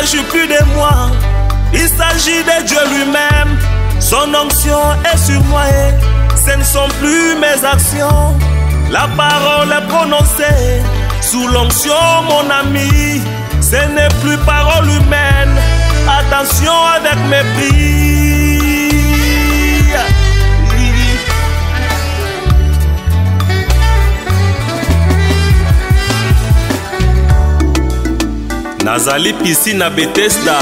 s'agit plus de moi, il s'agit de Dieu lui-même. Son onction est sur moi et ce ne sont plus mes actions. La parole est prononcée sous l'onction, mon ami. Ce n'est plus parole humaine. Attention avec mépris. Nazali piscine à Bethesda.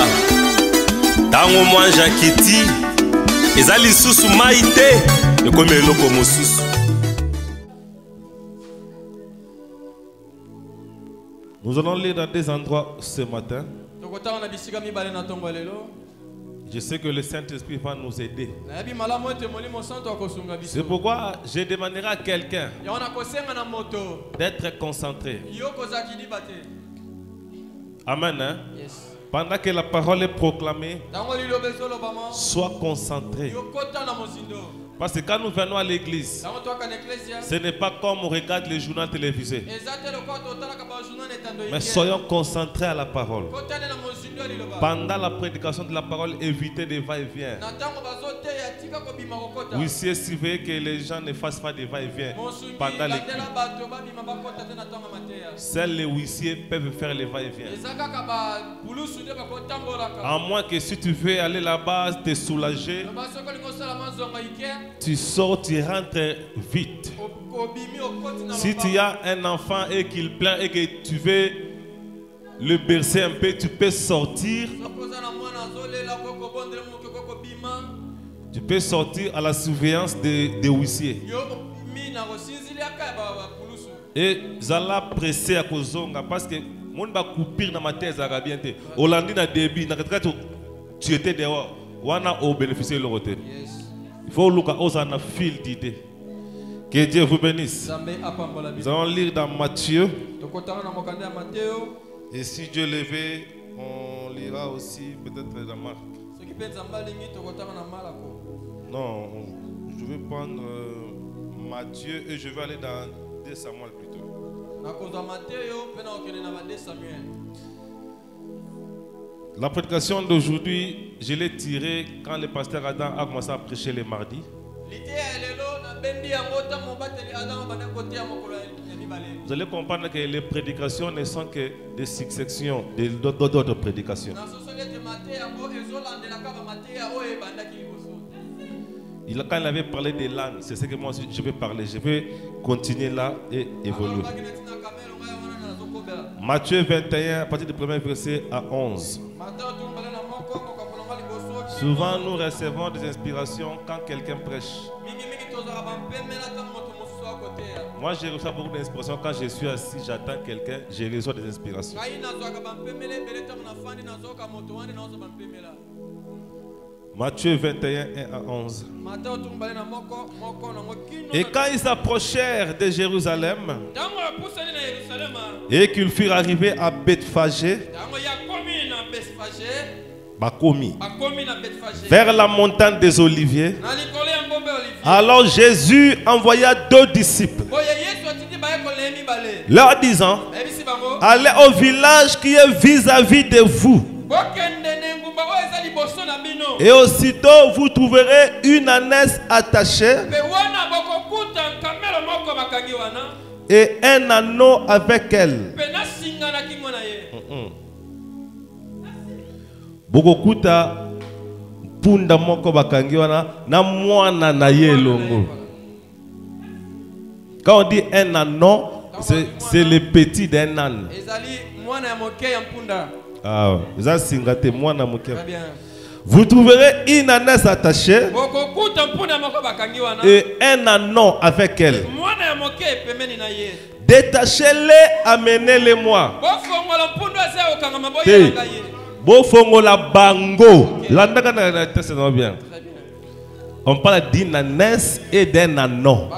Tango moi Jakiti. Ezali susu maite. Ekome eloko mosusu. Nous allons lire dans des endroits ce matin. Je sais que le Saint-Esprit va nous aider. C'est pourquoi je demanderai à quelqu'un d'être concentré. Amen. Hein? Yes. Pendant que la parole est proclamée, sois concentré. Parce que quand nous venons à l'église, ce n'est pas comme on regarde les journaux télévisés. Mais soyons concentrés à la parole. Pendant la prédication de la parole, évitez des va-et-vient. Huissier, surveillez que les gens ne fassent pas des va-et-vient pendant les cultes. Seuls les huissiers peuvent faire les va-et-vient. À moins que si tu veux aller là-bas, te soulager, tu sors, tu rentres vite. Si tu as un enfant et qu'il plaint et que tu veux le bercer un peu, tu peux sortir. Tu peux sortir à la surveillance des huissiers. Et Zala pressé à Kozonga parce que mon va couper dans ma thèse arabienne. Hollandi na débit, tu étais dehors. Wana au bénéficier le roté. Il faut look aux en fil d'idées. Que Dieu vous bénisse. Nous allons lire dans Matthieu. Et si Dieu le veut, on lira aussi peut-être dans Marc. Non, je vais prendre Matthieu et je vais aller dans 2 Samuel plutôt. La prédication d'aujourd'hui, je l'ai tirée quand le pasteur Adam a commencé à prêcher les mardis. Vous allez comprendre que les prédications ne sont que des successions d'autres prédications. Quand il avait parlé des langues, c'est ce que moi je vais parler. Je vais continuer là et évoluer. Matthieu 21, à partir du premier verset à 11. Souvent nous recevons des inspirations quand quelqu'un prêche. Moi je reçois beaucoup d'inspirations quand je suis assis, j'attends quelqu'un, je reçois des inspirations. Matthieu 21, 1 à 11. Et quand ils s'approchèrent de Jérusalem et qu'ils furent arrivés à Bethphagée, vers la montagne des Oliviers, alors Jésus envoya 2 disciples, leur disant: allez au village qui est vis-à-vis de vous. Et aussitôt vous trouverez une ânesse attachée et un anneau avec elle. Bokokuta punda moko bakangi wana na mwana na ye longo. Quand on dit un anneau, c'est le petit d'un âne. Ah, vous trouverez une ânesse attachée et un anneau avec elle. Détachez-les, amenez-les-moi. Bofongola bango. On parle d'une ânesse et d'un anneau.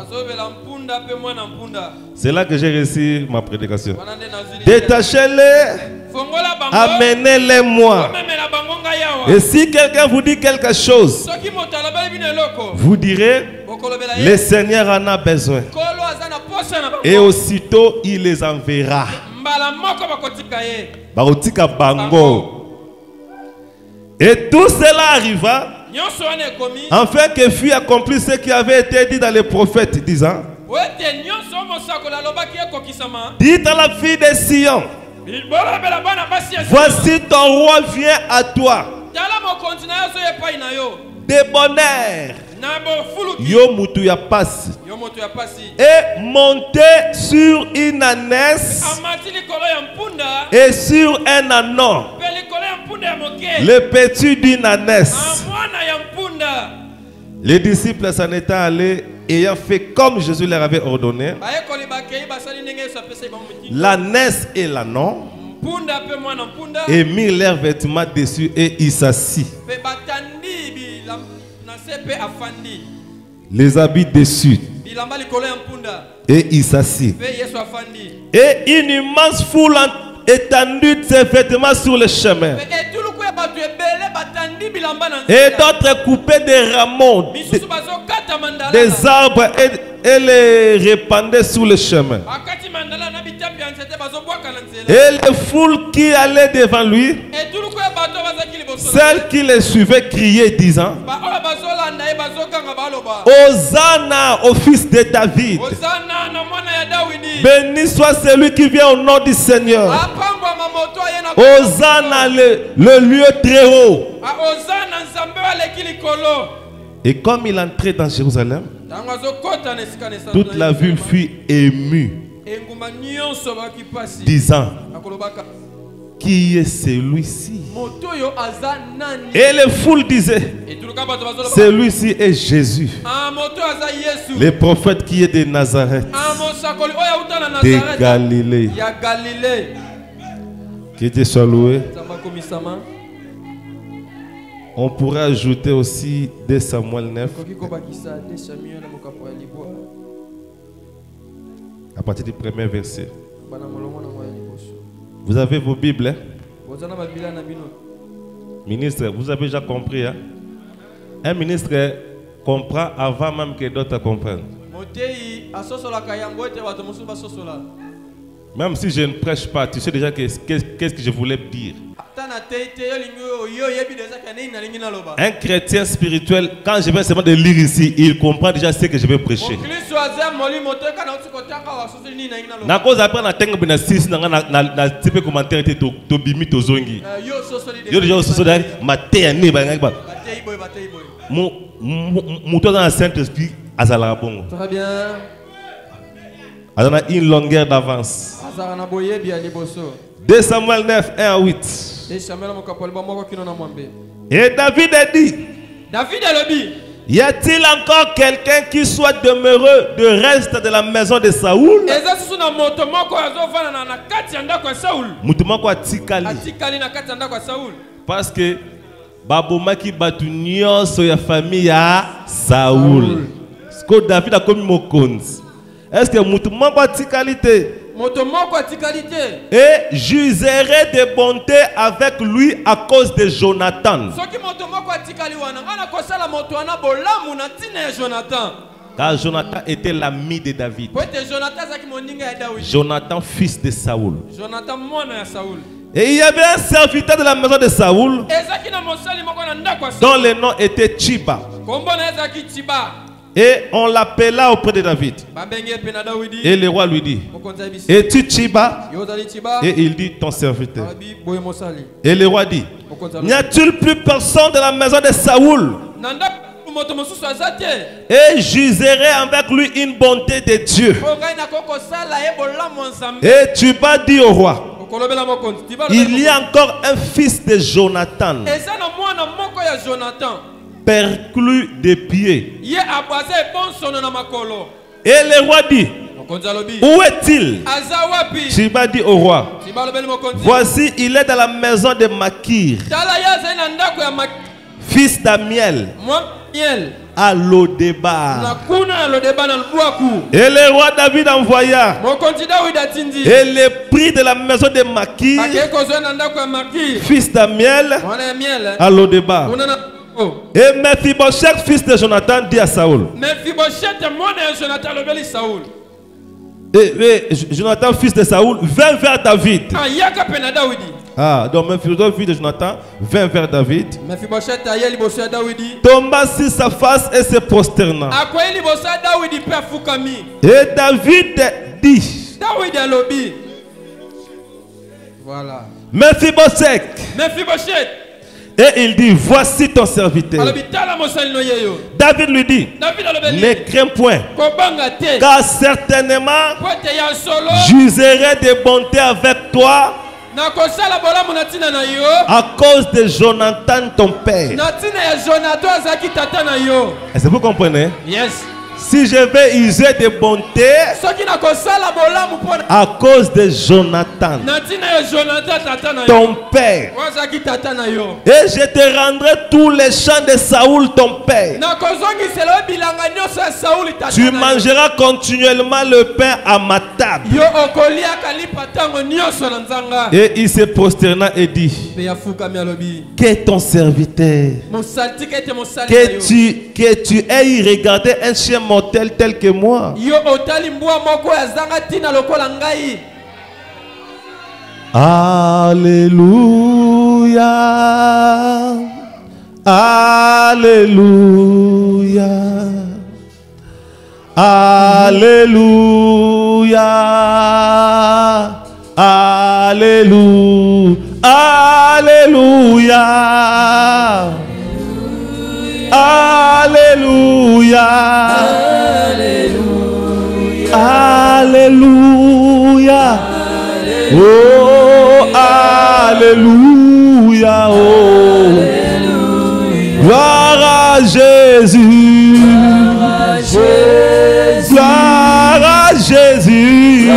C'est là que j'ai reçu ma prédication. Détachez-les, amenez-les-moi. Et si quelqu'un vous dit quelque chose, vous direz: le Seigneur en a besoin. Et aussitôt il les enverra. Barotika bango. Et tout cela arriva afin que fût accompli ce qui avait été dit dans les prophètes, disant: dites à la fille de Sion, voici ton roi vient à toi, de bonheur, yo mutu ya pasi, et monté sur une ânesse et sur un ânon, le petit d'une ânesse. Les disciples s'en étaient allés, ayant fait comme Jésus leur avait ordonné, l'ânesse et l'ânon, et mirent leurs vêtements dessus et y s'assit. Les habits dessus et il s'assit. Et une immense foule étendue de ses vêtements sur le chemin, et d'autres coupaient des rameaux des arbres et les répandaient sur le chemin. Et les foules qui allaient devant lui, celles qui les suivaient, criaient disant: Hosanna au fils de David, béni soit celui qui vient au nom du Seigneur, Hosanna le lieu très haut. Et comme il entrait dans Jérusalem, toute la ville fut émue, disant: qui est celui-ci? Et les foules disaient: celui-ci est Jésus, le prophète qui est de Nazareth, de Galilée. Que Dieu soit loué. On pourrait ajouter aussi 2 Samuel 9, à partir du premier verset. Vous avez vos Bibles, hein? Ministre, vous avez déjà compris, hein? Un ministre comprend avant même que d'autres comprennent. Même si je ne prêche pas, tu sais déjà qu'est-ce que je voulais dire. Un chrétien spirituel, quand je vais seulement de lire ici, il comprend déjà ce que je vais prêcher. Na cause après na tengo bina six na type commentaire était to bimi to zongi. Yo déjà so da maté ni ba ngba. Mu to dans le Saint-Esprit azala bongo. Très bien. Azana une longueur d'avance. 2 Samuel 9, 1 à 8. Et David a dit: y a-t-il encore quelqu'un qui soit demeureux de reste de la maison de Saoul? Parce que babomaki batunyo so ya famille ya Saoul. Est-ce que David a commis mon compte? Est-ce que mutumwa kwa tikalité? Et j'userai de bonté avec lui à cause de Jonathan. Car Jonathan était l'ami de David. Jonathan, fils de Saoul. Et il y avait un serviteur de la maison de Saoul dont le nom était Chiba. Et on l'appela auprès de David. Et le roi lui dit: es-tu Chiba? Et il dit: ton serviteur. Et le roi dit: n'y a-t-il plus personne de la maison de Saoul? Et j'userai avec lui une bonté de Dieu. Et Chiba dit au roi: il y a encore un fils de Jonathan, perclus de pieds. Et le roi dit: où est-il? Chiba dit au roi: voici, il est dans la maison de Makir, fils d'Amiel, à Lo-Debar. Et le roi David envoya et le prit de la maison de Makir, fils d'Amiel, à Lo-Debar. Et Mephibosheth, fils de Jonathan, dit à Saoul: et Jonathan, fils de Saoul, vint vers David Ah, donc Mephibosheth, fils de Jonathan, vint vers David, Mephibosheth aye liboso ya Dawidi. tomba sur sa face et se prosterna. Akoye liboso ya Dawidi pe afukami. Et David dit, Dawidi alobi. Voilà. Mephibosheth. Mephibosheth. Et il dit, voici ton serviteur. Alobi tala mosali no yeyo. David lui dit, David alobi. ne crains point, Kobanga te. car certainement, Pote ya solo. j'userai de bonté avec toi Na kosala bolamu na tina na yo. à cause de Jonathan ton père. Na tina ya Jonathan azaki tata na yo. Est-ce que vous comprenez? Yes. Si je vais user de bonté Soki na kosala bolamu pona. à cause de Jonathan Na tina ya Jonathan tata na yo. ton père, Wazaki tata na yo. et je te rendrai tous les champs de Saoul ton père, Na kozongi selo bilanga nyoso ya Sauli tata tu na yo. mangeras continuellement le pain à ma table. Yo okolia kalipa tango nyoso na nzanga. Et il se prosterna et dit, Pe ya fuka mi alobi. que ton serviteur, Mosali kete mosali na yo. que tu aies regardé un chien mortel tel que moi. Yo otali mbwa moko ya zanga tina lokola ngai. Alléluia. Alléluia. Alléluia. Alléluia. Alléluia. Alléluia. Alléluia. Oh, alléluia. Oh. Gloire à Jésus. Gloire à Jésus.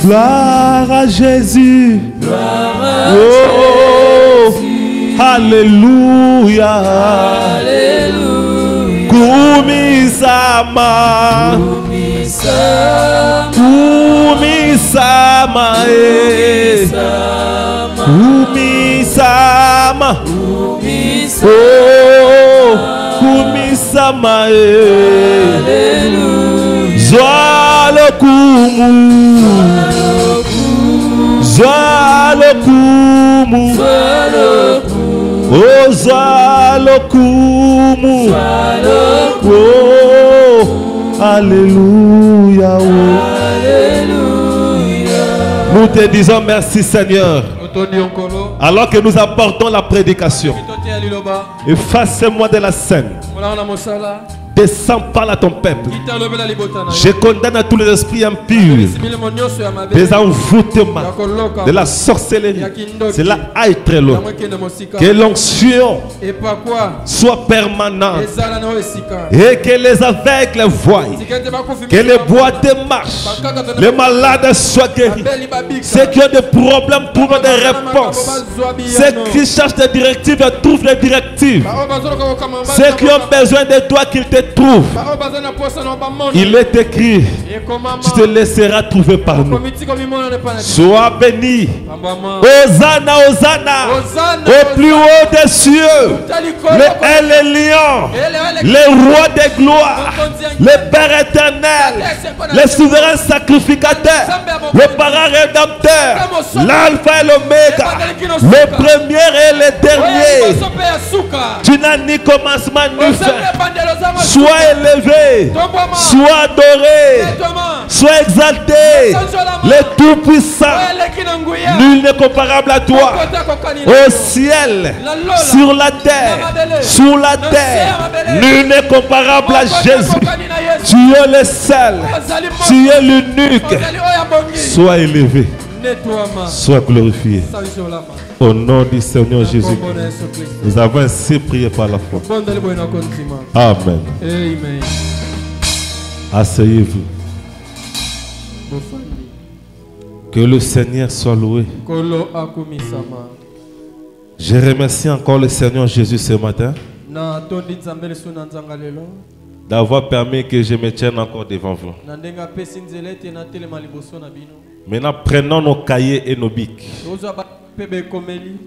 Gloire à Jésus. Oh, alléluia. Kumisama. Kumisama. Kumisama. Oh, kumisama. Zwalo kumu. Zwalo kumu. Oh, zwalo kumu. Oh, alléluia. Oh. Nous te disons merci Seigneur. Alors que nous apportons la prédication, efface-moi de la scène. Descends, parle à ton peuple. Je condamne à tous les esprits impurs, des envoûtements, de la sorcellerie. C'est là être l'eau. Que l'onction soit permanente et que les aveugles voient, que les boiteux marchent, les malades soient guéris. Ceux qui ont des problèmes trouvent des réponses. Ceux qui cherchent des directives trouvent des directives. Ceux qui ont besoin de toi qu'ils te trouvent. Il est écrit, tu te laisseras trouver par nous. Sois béni. Hosanna, Hosanna, au plus haut des cieux. Le lion, le roi des gloires, le Père éternel, le souverain sacrificateur, le parrain rédempteur, l'alpha et l'oméga, le premier et le dernier. Tu n'as ni commencement ni fin. Sois élevé, sois adoré, sois exalté, le Tout-Puissant. Nul n'est comparable à toi. Au ciel, sur la terre, sous la terre, nul n'est comparable à Jésus. Tu es le seul, tu es l'unique. Sois élevé, sois glorifié. Au nom du Seigneur Jésus, nous avons ainsi prié par la foi. Amen. Asseyez-vous. Que le Seigneur soit loué. Je remercie encore le Seigneur Jésus ce matin d'avoir permis que je me tienne encore devant vous. Maintenant, prenons nos cahiers et nos bics.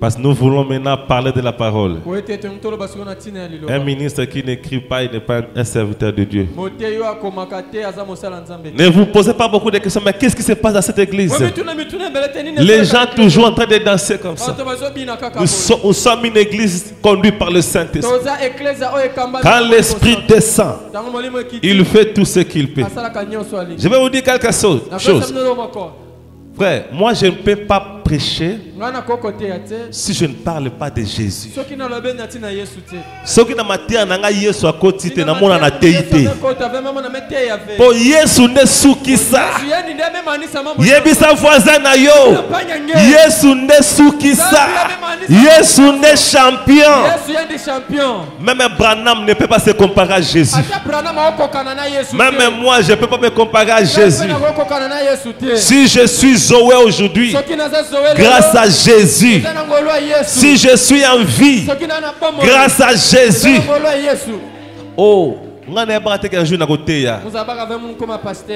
Parce que nous voulons maintenant parler de la parole. Un ministre qui n'écrit pas, il n'est pas un serviteur de Dieu. Ne vous posez pas beaucoup de questions, mais qu'est-ce qui se passe dans cette église? Les gens toujours en train de danser comme ça. Nous sommes une église conduite par le Saint-Esprit. Quand l'Esprit descend, il fait tout ce qu'il peut. Je vais vous dire quelque chose. Frère, moi je ne peux pas prêcher si je ne parle pas de Jésus. Ce qui n'a pas été en Yesu à côté de mon anatéité. Pour Yesu ne soukisa. Yebisa voisin na yo. Yesu ne soukisa. Yesu ne champion. Même Branham ne peut pas se comparer à Jésus. Même moi je ne peux pas me comparer à Jésus. Si je suis Zoé aujourd'hui, grâce à Jésus. Si je suis en vie, grâce à Jésus. Oh,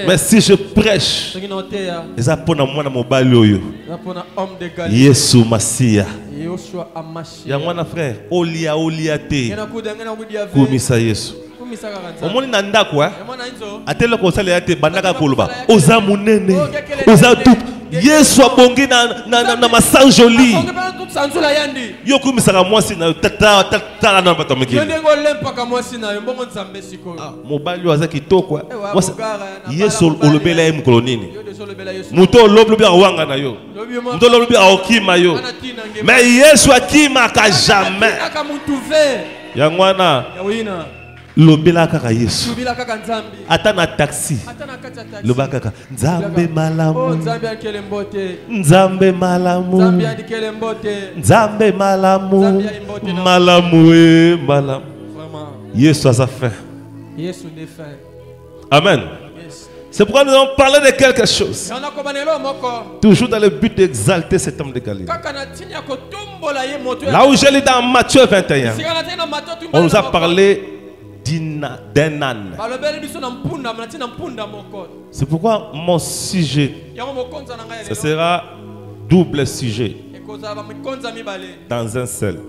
mais si je prêche, Yesu Masia. Yamwana frère, Olia te. Kumisa Yesu. Omoni nanda quoi? Atelo kosala yate bandaka koloba. Oza munene. Oza tout. Yesu abongi na masanjoli. Yo kumisaka mwasi na tata na batomeki. Mobali waza kitoko. Yesu olobela ye mukolo nini? Muto olobela wanga na yo. Muto olobela okima yo. Mais Yesu akima ka jamais. Yangwana. Lobela kaka Yesu. Ata na taxi. Loba kaka Nzambe malamu. Nzambe malamu. Nzambe malamu. Malamu e malamu. Yesu a sa fin. Amen. C'est pourquoi nous allons parler de quelque chose. Toujours dans le but d'exalter cet homme de Galilée. Là où j'ai lu dans Matthieu 21, on nous a parlé d'un âne. C'est pourquoi mon sujet, ce sera double sujet dans un seul.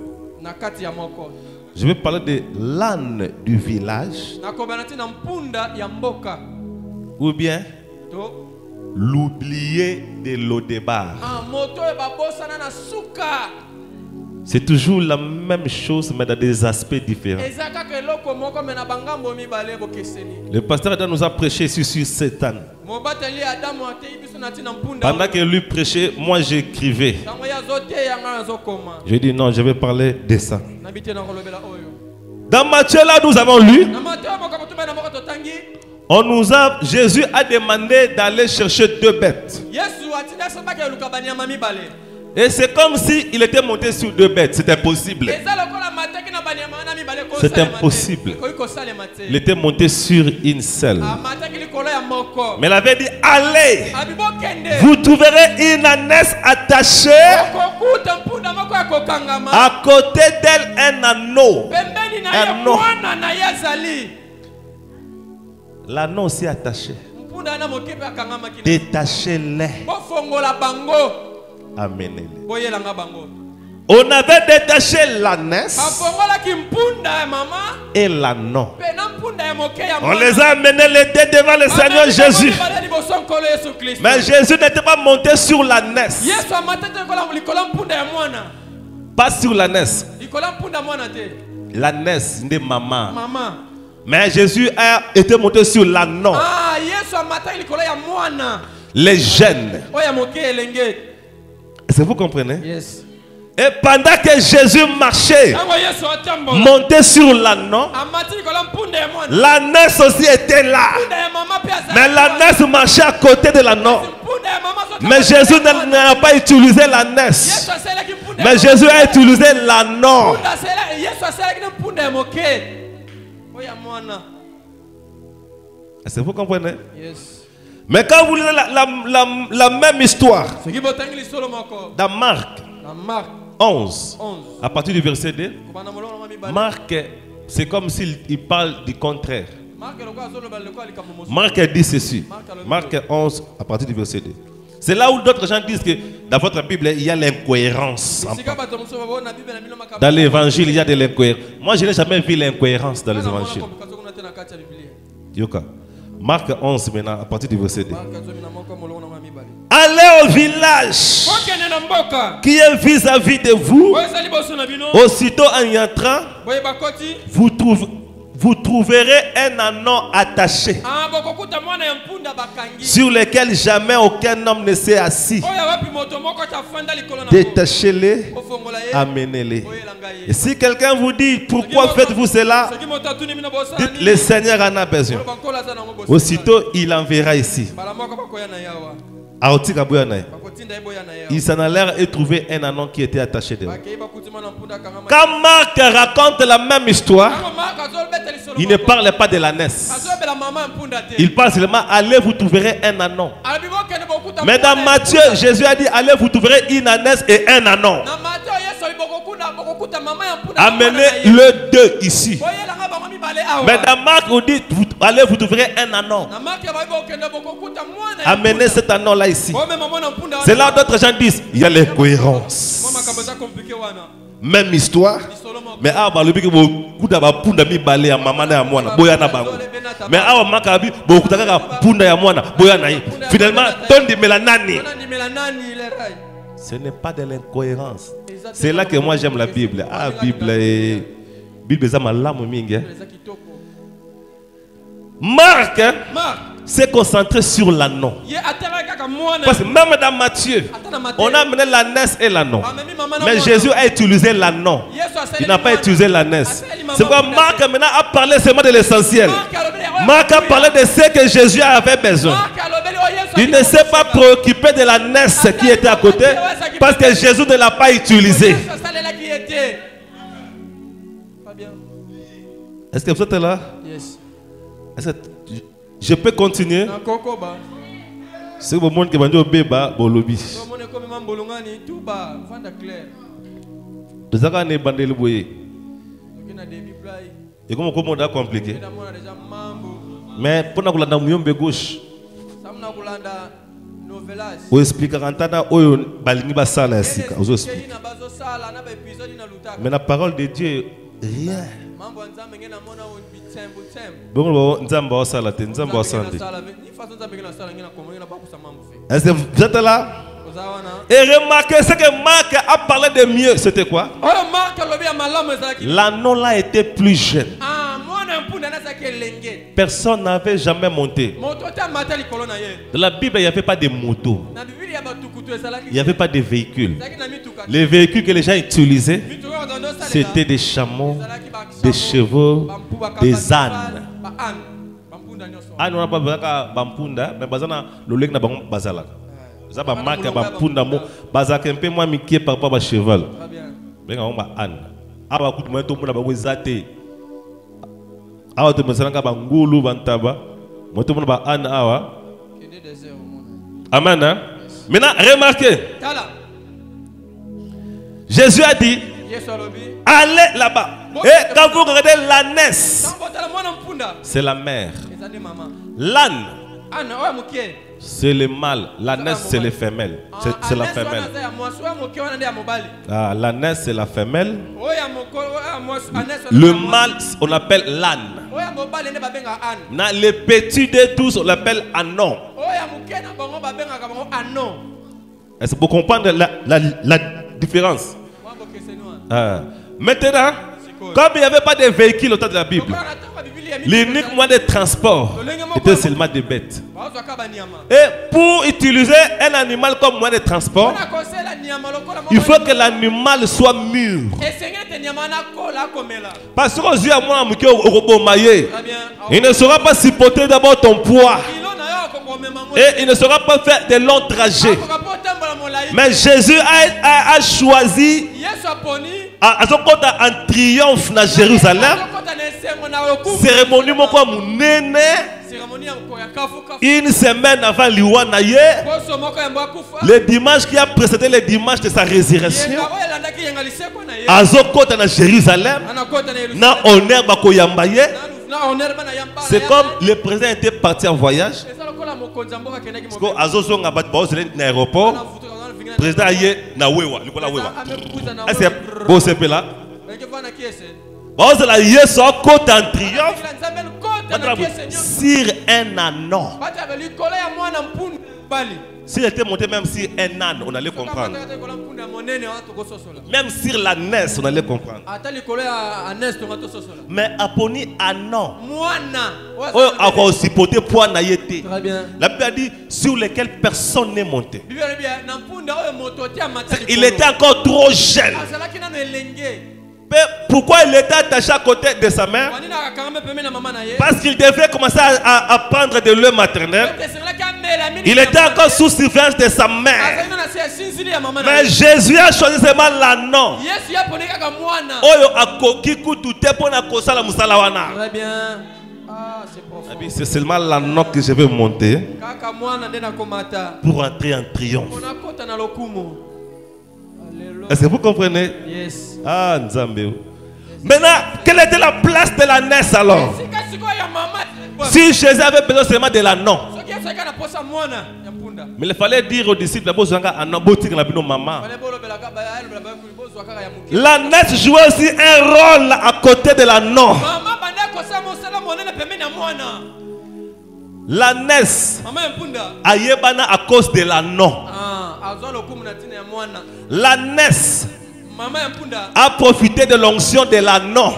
Je vais parler de l'âne du village ou bien l'oublié de Lodébar. C'est toujours la même chose, mais dans des aspects différents. Le pasteur Adam nous a prêché sur cet âne. Pendant que lui prêchait, moi j'écrivais. Je dis non, je vais parler de ça. Dans Matthieu, là, nous avons lu. Jésus a demandé d'aller chercher 2 bêtes. Et c'est comme s'il était monté sur 2 bêtes. C'est impossible. C'est impossible. Il était monté sur une seule. Mais il avait dit, allez, vous trouverez une ânesse attachée. À côté d'elle, un anneau. L'anneau aussi attaché. Détachez-les. Amenez-les. On avait détaché l'ânesse et l'anneau. On les a amenés les deux devant le Seigneur Jésus. Mais Jésus n'était pas monté sur l'ânesse. Pas sur l'ânesse. L'ânesse de maman. Mais Jésus a été monté sur l'anneau. Les jeunes. Est-ce que vous comprenez? Yes. Et pendant que Jésus marchait, monté sur l'anneau, l'ânesse aussi était là. Mais l'ânesse marchait à côté de l'anneau. Mais Jésus n'a pas utilisé l'ânesse. Mais Jésus a utilisé l'anneau. Est-ce que vous comprenez? Yes. Mais quand vous lisez la même histoire dans Marc 11, à partir du verset 2, Marc, c'est comme s'il parle du contraire. Marc dit ceci. Marc 11, à partir du verset 2. C'est là où d'autres gens disent que Dans votre Bible, il y a l'incohérence. Esika bato mosusu babona na Bible na bino makambo. Dans l'évangile, il y a de l'incohérence. Moi, je n'ai jamais vu l'incohérence dans les Bana évangiles. mwana komikazo kuna te na kati ya Biblia. Yoka. Marc 11 maintenant, à partir du verset 2. Marka zomi na moko molongo na mibale. Allez au village Kokende na mboka. qui est vis-à-vis de vous. Boye sali boso na bino. Aussitôt en y entrant, Boye bakoti. vous trouverez un anneau attaché Ah bokokuta mwana ya mpunda bakangi. sur lequel jamais aucun homme ne s'est assis. Oya wapi moto moko tafanda likolo na. Détachez-les, Ofongola ye. amenez-les. Oyelanga ye. Et si quelqu'un vous dit pourquoi faites-vous cela, Soki moto atuni bino bosa. dites le Seigneur en a besoin. Bankola za nango bosa. Aussitôt il enverra ici. Bala moko bakoya na yawa. Aotika boyanaye. Bakotinda eboya na yawa. Il s'en allèrent et trouvaient un anneau qui était attaché de. Bakei bakuti mwana mpunda kangama. Quand Marc raconte la même histoire, Tango Marka azolbetela isolo. il ne parle pas de l'ânesse. Azobela mama ya mpunda te. Il parle seulement, allez, vous trouverez un anneau. Alabi bokende bokuta. Mais dans Matthieu, Jésus a dit, allez, vous trouverez une ânesse et un anneau. Na Matthieu Yesu bokuta mama ya mpunda. Amenez le deux ici. Boyelanga bango mibale awa. Mais dans Marc, on dit, allez, vous trouverez un anneau. Na Marka bokende bokuta mwana. Amenez cet anneau-là ici. Bomema mwana mpunda. C'est là où d'autres gens disent, il y a l'incohérence. Mama kaboza compliqué wana. Même histoire. Mais ah, bah, le bique, beaucoup d'abord, punda mi balé à maman et à moi, boya na bango. Mais ah, makabi, beaucoup d'abord, punda ya moi, boya na. Finalement, tondi melanani. Ce n'est pas de l'incohérence. C'est là que moi j'aime la Bible. Ah, Bible, Bible, ça m'a l'âme mingue. Marc s'est concentré sur l'anneau. Parce que même dans Matthieu, on a amené l'ânesse et l'anneau. Mais Jésus a utilisé l'anneau. Il n'a pas utilisé l'ânesse. C'est pourquoi Marc maintenant a parlé seulement de l'essentiel. Marc a parlé de ce que Jésus avait besoin. Il ne s'est pas préoccupé de l'ânesse qui était à côté parce que Jésus ne l'a pas utilisé. Est-ce que vous êtes là? Est-ce que je peux continuer? C'est le monde qui va dire bébé bolobi. Nous avons des bandels boyés. Et comme on a compliqué. Mais pour nous la muyombe gauche. On explique quand on a balingi basala ici. Mais la parole de Dieu rien. Est-ce que vous êtes là? Et remarquez ce que Marc a parlé de mieux. C'était quoi? L'anneau là était plus jeune. Personne n'avait jamais monté. Dans la Bible, il n'y avait pas de moto. Il n'y avait pas de véhicules. Les véhicules que les gens utilisaient, c'était des chameaux, des chevaux, des ânes. Ânes, on n'a pas besoin de bampunda, mais bazana l'olek na bango bazala. Ça va marquer bampunda mo bazaka un peu moins miqué par rapport à cheval. Ben on ba âne. Aba kutu mo to mo na bango zate. Awa to mo sananga bangulu bantaba. Mo to mo ba âne awa. Amen. Maintenant remarquez. Jésus a dit allez là-bas. Et quand vous regardez l'ânesse, c'est la mère. L'âne, c'est le mâle. L'ânesse, c'est les femelles. C'est la femelle. Ah, l'ânesse, c'est la femelle. Le mâle, on appelle l'âne. Les petits de tous, on l'appelle anon. Est-ce que vous comprenez la différence? Maintenant, comme il n'y avait pas de véhicule au temps de la Bible, l'unique moyen de transport était seulement des bêtes. Et pour utiliser un animal comme moyen de transport, il faut que l'animal soit mûr. Parce que il ne saura pas supporter d'abord ton poids. Et il ne saura pas faire de longs trajets. Mais Jésus a choisi en triomphe dans Jérusalem. Cérémonie une semaine avant l'Iwanaye, le dimanche qui a précédé le dimanche de sa résurrection, Azokota dans Jérusalem, na honneur bakoyambaye. C'est comme le président était parti en voyage. Parce que Azozonga bat baos l'aéroport. président aye na wewa likola wewa est-ce que bon c'est là bon c'est la yesu côte en triomphe sur un anon. S'il était monté même sur un âne, on allait comprendre. Même sur la NES, on allait comprendre. Mais Aponi anon. La Bible a dit sur lesquels personne n'est monté. Il était encore trop jeune. Pourquoi il était attaché à côté de sa mère? Parce qu'il devait commencer à prendre de l'eau maternelle. Il était encore sous surveillance de sa mère. Mais Jésus a choisi seulement l'annon. C'est seulement l'annon que je vais monter pour entrer en triomphe. Est-ce que vous comprenez? Yes. Ah, Nzambé. Maintenant, quelle était la place de la NES alors? Si Jésus avait besoin seulement de l'annon. Mais il fallait dire aux disciples, la NES jouait aussi un rôle à côté de l'annon. La NES ayebana à cause de l'annon. La NES a profité de l'onction de l'annon.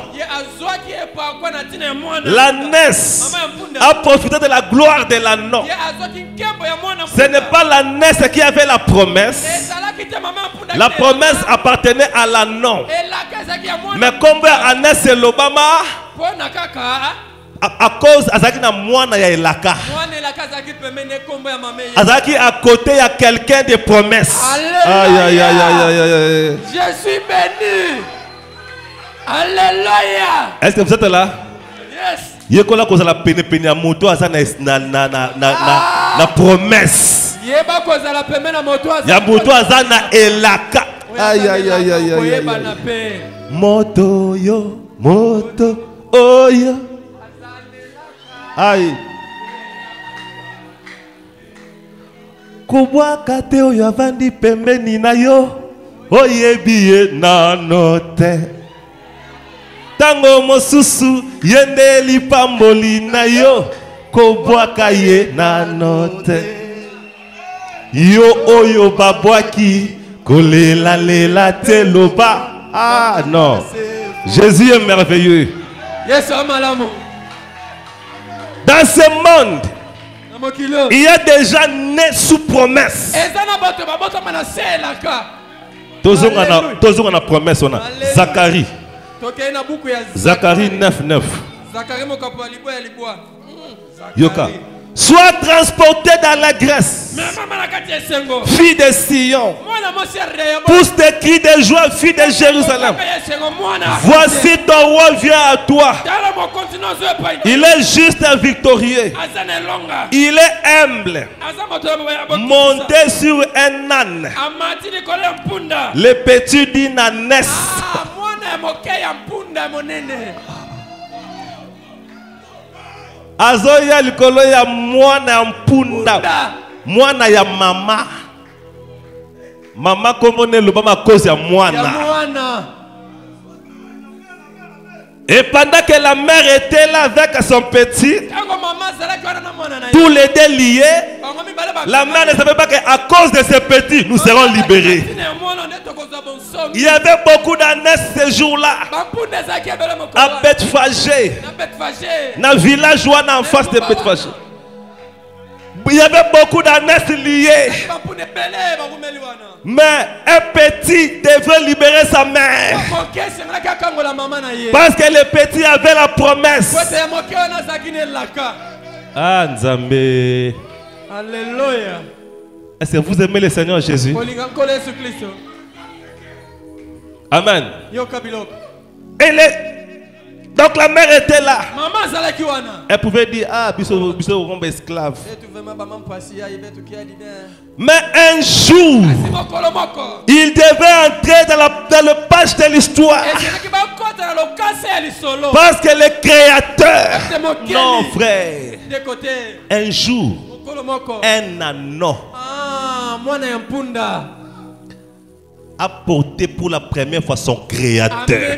La NES a profité de la gloire de l'annon. Ce n'est pas la NES qui avait la promesse. La promesse appartenait à l'annon. Mais comme à NES et l'Obama, à cause Azaki na mwana ya elaka. Azaki à côté il y a quelqu'un de promesse. Aïe aïe aïe aïe aïe. Je suis béni. Alléluia. Est-ce que vous êtes là? Yes. Yekola cause la pene pene moto azana na promesse. Yeba cause la pene na moto azana. Ya moto azana elaka. Aïe aïe aïe aïe aïe. Moto yo, moto oyo. Aïe. Kubwaka te oyo avandi pembeni na yo oyebi ye nanote tango mosusu yende lipamboli na yo kobwaka ye nanote yo oyo babwaki kolela lela te loba. Ah non, Jésus est merveilleux. Yes, amalamu. Dans ce monde, il y a des gens nés sous promesse. Tous on a promesse. On a Zacharie. Zacharie 9:9. Yoka. Sois transporté dans la Grèce, fille de Sion. Pousse des cris de joie, fille de Jérusalem. Voici ton roi vient à toi. Il est juste et victorieux. Il est humble. Monté sur un âne. Le petit d'une ânesse. Azoya likolo ya mwana mpunda. Mwana ya mama. Mama komone lobama cause ya mwana. Et pendant que la mère était là avec son petit, tous les deux liés, la mère ne savait pas qu'à cause de ce petit, nous serons libérés. Il y avait beaucoup d'ânesses ce jour-là. À Bethphagée, dans le village en face de Bethphagée. Il y avait beaucoup d'ânesses liées. Mais un petit devait libérer sa mère. Parce que le petit avait la promesse. Ah, Nzambe. Alléluia. Est-ce que vous aimez le Seigneur Jésus? Amen. Donc la mère était là. Elle pouvait dire, ah, biso esclave. Mais un jour, il devait entrer dans le page de l'histoire. Parce que le Créateur, non frère, un jour, un anneau a porté pour la première fois son créateur.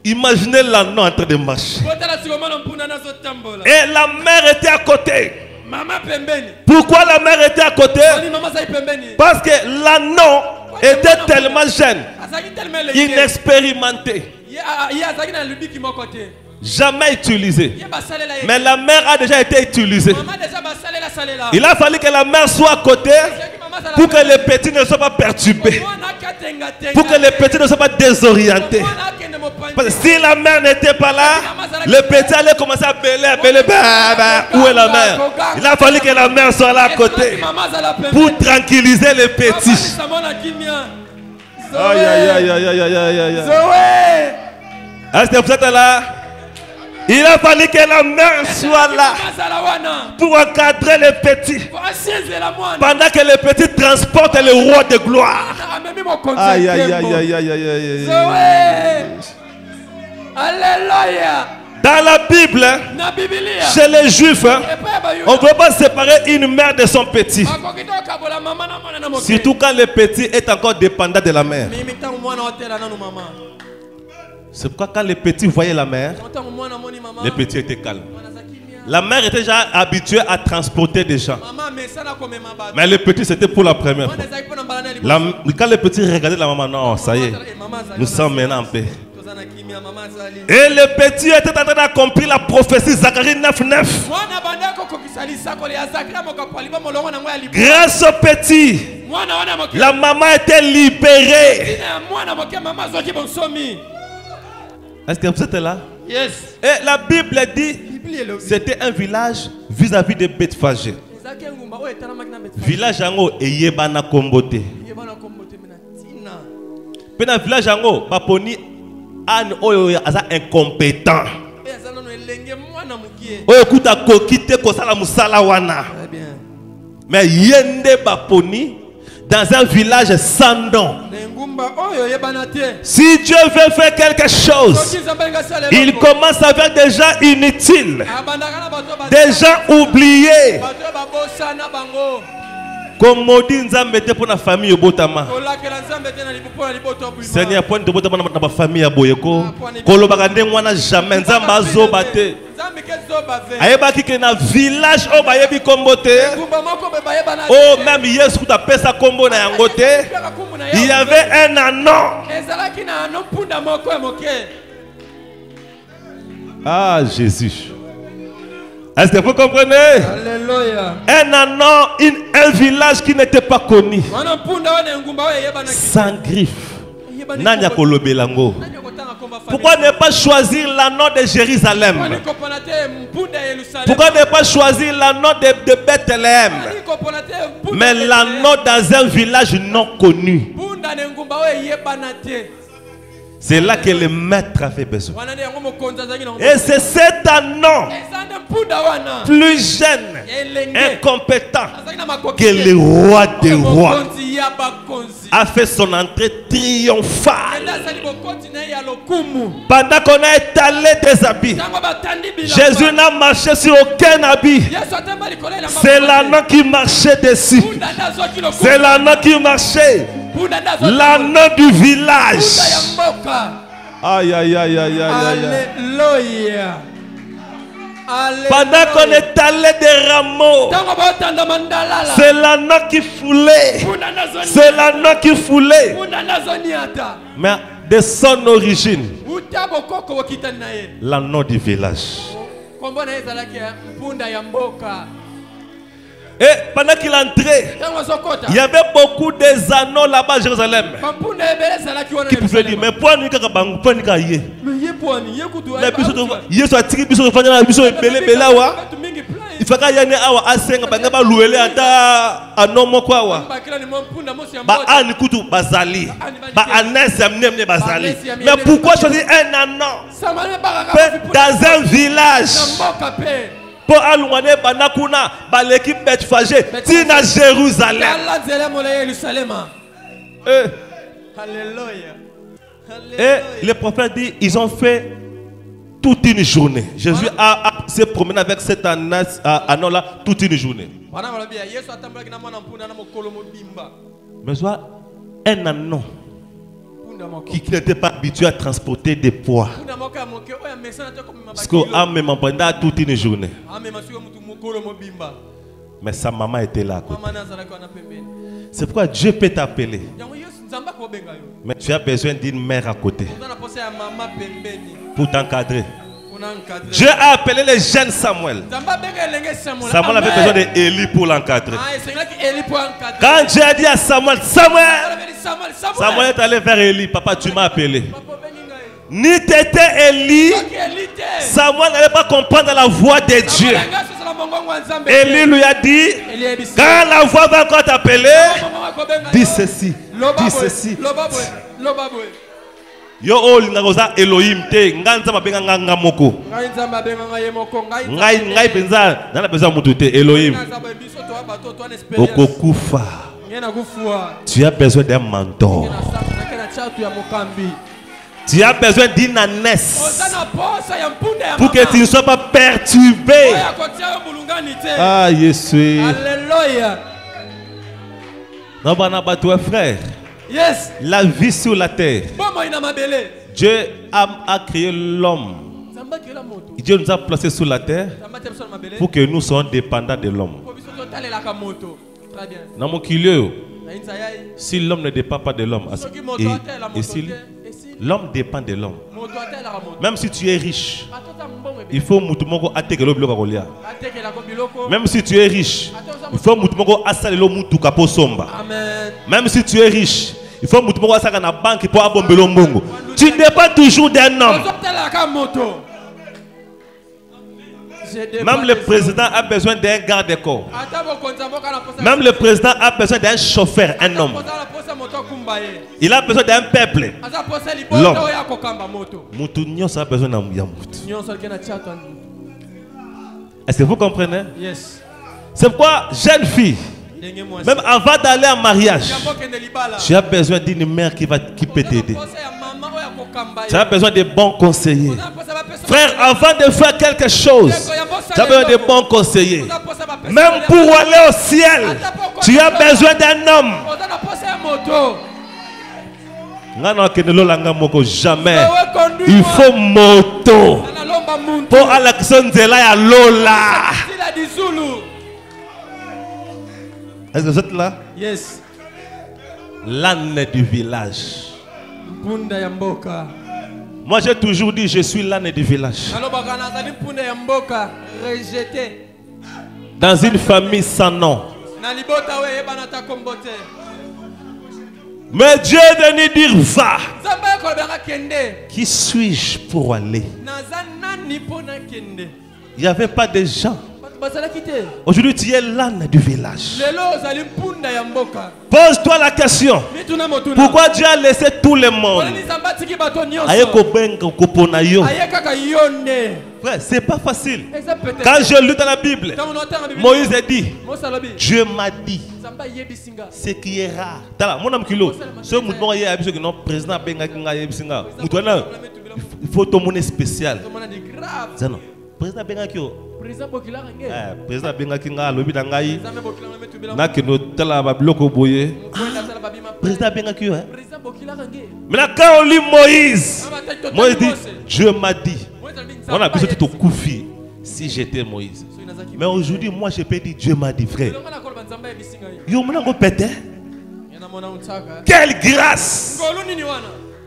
Imaginez l'anneau en train de marcher. Et la mère était à côté. Pourquoi la mère était à côté? Parce que l'anneau était tellement jeune, inexpérimenté, jamais utilisé. Mais la mère a déjà été utilisée. Il a fallu que la mère soit à côté pour que les petits ne soient pas perturbés, pour que les petits ne soient pas désorientés. Parce que si la mère n'était pas là, les petits allaient commencer à appeler, où est la mère? Il a fallu que la mère soit là à côté pour tranquilliser les petits. Aïe aïe aïe aïe aïe aïe aïe. Est-ce que vous êtes là? Il a fallu que la mère soit là pour encadrer les petits pendant que les petits transportent le roi de gloire. Aïe aïe aïe aïe aïe aïe. Alléluia. Dans la Bible, chez les Juifs, on ne peut pas séparer une mère de son petit. Surtout quand le petit est encore dépendant de la mère. C'est pourquoi quand les petits voyaient la mère, les petits étaient calmes. La mère était déjà habituée à transporter des gens. Mais les petits, c'était pour la première fois. Quand les petits regardaient la maman, non, ça y est, nous sommes maintenant en paix. Et le petit était en train d'accomplir la prophétie Zacharie 9:9. Grâce au petit, la maman était libérée. Est-ce que vous êtes là? Yes. Et la Bible dit c'était un village vis-à-vis de Bethphagée. Village ango et yebana kombote. Pena village ango baponi an oyo aza incompétent. Oyo kuta kokite kosala musala wana. Mais yende baponi dans un village sans don. Si Dieu veut faire quelque chose, il commence avec des gens inutiles, des gens oubliés. Comme maudit Nzambe te pour la famille Botama. Seigneur, point de Botama dans ma famille à Boyeko. Kolobagande mwana jamais Nzamba azobate. Ayeba ki na village o bayebi kombote. Oh même Yesu kuta pesa kombo na yangote. Il y avait un anneau. Ah Jésus. Est-ce que vous comprenez? Alléluia. Un anneau, un village qui n'était pas connu. Sans griffe. Nanya kolobelango. Pourquoi ne pas choisir l'anneau de Jérusalem? Pourquoi ne pas choisir l'anneau de Bethléem? Mais l'anneau dans un village non connu. C'est là que le maître avait besoin. Et c'est cet anneau plus jeune, incompétent, que le roi des rois a fait son entrée triomphale. Pendant qu'on a étalé des habits, Jésus n'a marché sur aucun habit. C'est l'anneau qui marchait dessus. C'est l'anneau qui marchait. L'anneau du village. Aïe aïe aïe aïe aïe aïe. Alléluia. Pendant qu'on étalait des rameaux, c'est l'anneau qui foulait. C'est l'anneau qui foulait. Mais de son origine, l'anneau du village. Et pendant qu'il entrait, il y avait beaucoup des anneaux là-bas à Jérusalem qui pouvaient dire, mais pourquoi nous avons il faut qu'il y ait un asenga bangaba louele ata anomo kwa wa ba an kutu bazali ba anes amne bazali. Mais pourquoi choisir un anneau dans un village pour alouaner banakuna ba l'équipe Bethphagée tina Jérusalem? Et le prophète dit ils ont fait toute une journée. Jésus s'est promené avec cet anneau-là toute une journée. Mais soit un anon qui n'était pas habitué à transporter des poids. Parce qu'à même pendant toute une journée. Mais sa maman était là à côté. C'est pourquoi Dieu peut t'appeler. Mais tu as besoin d'une mère à côté pour t'encadrer. Dieu a appelé le jeune Samuel. Samuel avait besoin d'Élie pour l'encadrer. Quand Dieu a dit à Samuel, Samuel est allé vers Élie. Papa, tu m'as appelé. Ni t'étais Élie, Samuel n'allait pas comprendre la voix de Dieu. Élie lui a dit, quand la voix va encore t'appeler, dis ceci, dis ceci. Yo o lingakoza Elohim te nganza mabenga nganga moko ngai penza nana penza mutu te Elohim okokufa. Tu as besoin d'un mentor. Tu as besoin d'une ânesse pour que tu ne sois pas perturbé. Ah, Jésus. Alléluia. Non, toi frère. Yes. La vie sur la terre. Dieu a créé l'homme. Dieu nous a placés sur la terre pour que nous soyons dépendants de l'homme. Dans mon kilo, si l'homme ne dépend pas de l'homme, et si l'homme dépend de l'homme, même si tu es riche, il faut mutumongo atekelo biloko kolia. Même si tu es riche, il faut mutumongo asalelo mutuka po somba. Même si tu es riche, il faut mutumongo asaka na banque pour abombelo mbongo. Tu dépends toujours d'un homme. Même le président a besoin d'un garde-corps. Même le président a besoin d'un chauffeur, un homme. Il a besoin d'un peuple. L'homme. Moutounios a besoin d'un moutou. Est-ce que vous comprenez? C'est pourquoi, jeune fille, même avant d'aller en mariage, tu as besoin d'une mère qui peut t'aider. Tu as besoin de bons conseillers. Frère, avant de faire quelque chose, tu as besoin de bons conseillers. Même pour aller au ciel, tu as besoin d'un homme. Jamais. Il faut moto. Pour Alexandre Zela Lola. Est-ce que vous êtes là? Yes. L'âne du village. Moi j'ai toujours dit je suis l'âne du village. Dans une famille sans nom. Mais Dieu est venu dire va. Qui suis-je pour aller? Il n'y avait pas de gens. Aujourd'hui tu es l'âne du village. Pose-toi la question. Pourquoi Dieu a laissé tout le monde? C'est pas facile. Quand je lis dans la Bible, Moïse a dit, Dieu m'a dit ce qui est rare. Il faut tout le monde spécial. Président Bengakio. Président Bengaki nga lobi na ngai na kino tala ba biloko boye. Président Bengaki hein. Maintenant quand on lit Moïse, Moïse dit Dieu m'a dit. On a besoin de tout koufi si j'étais Moïse. Mais aujourd'hui moi je peux dire Dieu m'a dit frère. Yo mona go péter. Quelle grâce!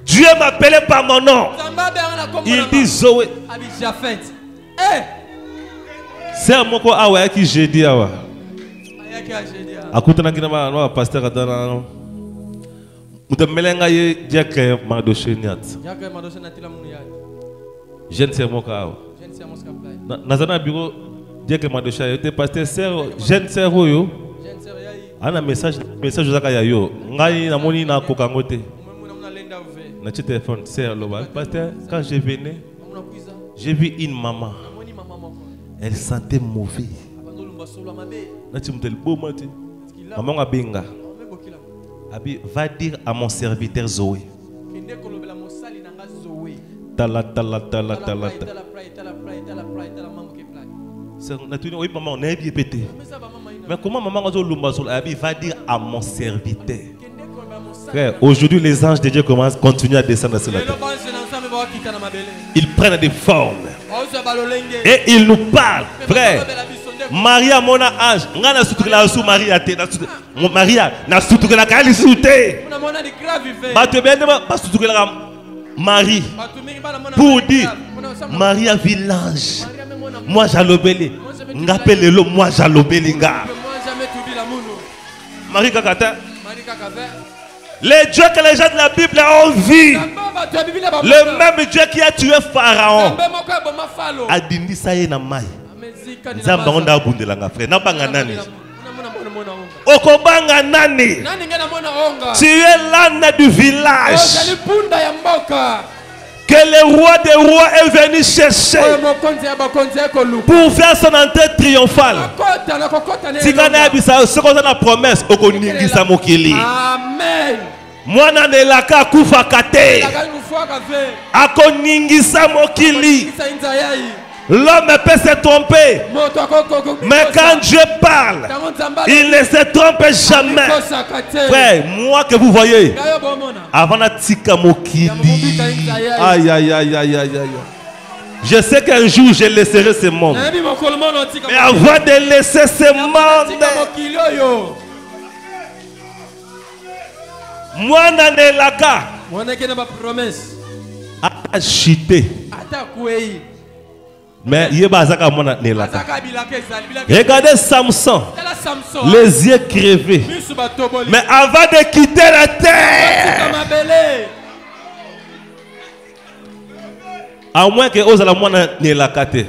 Dieu m'appelait par mon nom. Il dit Zoé. C'est à moi que awa qui j'ai dit awa. Akutana kina ma no pasteur adana. Mutemelenga ye diake madosheniat. Je ne sais moi awa. Nazana bureau diake madosha était pasteur sœur jeune sœur yo. Ana message zaka ya yo. Ngai na moni na kokangote. Na téléphone sœur loba pasteur quand je venais j'ai vu une maman. Elle sentait mauvais. Maman Abenga. Va dire à mon serviteur Zoé. Tala. Oui, maman, on est bien pété. Mais comment maman va dire à mon serviteur? Frère, aujourd'hui les anges de Dieu continuent à descendre sur la terre. Ils prennent des formes. Et ils nous parlent. Frère, Maria, mon ange, Maria, Marie, pour dire Maria village. Moi j'allobeli. Ngapelelo, moi j'allobeli nga. Marie Kakata. Les dieux que les gens de la Bible ont vu. Le même Dieu qui a tué Pharaon. A dit ça y est na mai. Nzamba onda bundelanga frère. Na banga nani. Okobanga nani. Tu es l'âne du village. Que le roi des rois est venu chercher pour faire son entrée triomphale. Si on a la promesse, amen. Mwana nelaka kufa kate. Akoningisa mokili. L'homme peut se tromper, mais quand Dieu parle, il ne se trompe jamais. Frère, moi que vous voyez, avant la tika mokili, aïe aïe aïe aïe aïe aïe. Je sais qu'un jour je laisserai ce monde, mais avant de laisser ce monde, moi nanelaka a chuté. Mais regardez Samson, les yeux crevés. Mais avant de quitter la terre, à moins que Ozala Mwana ne la kate.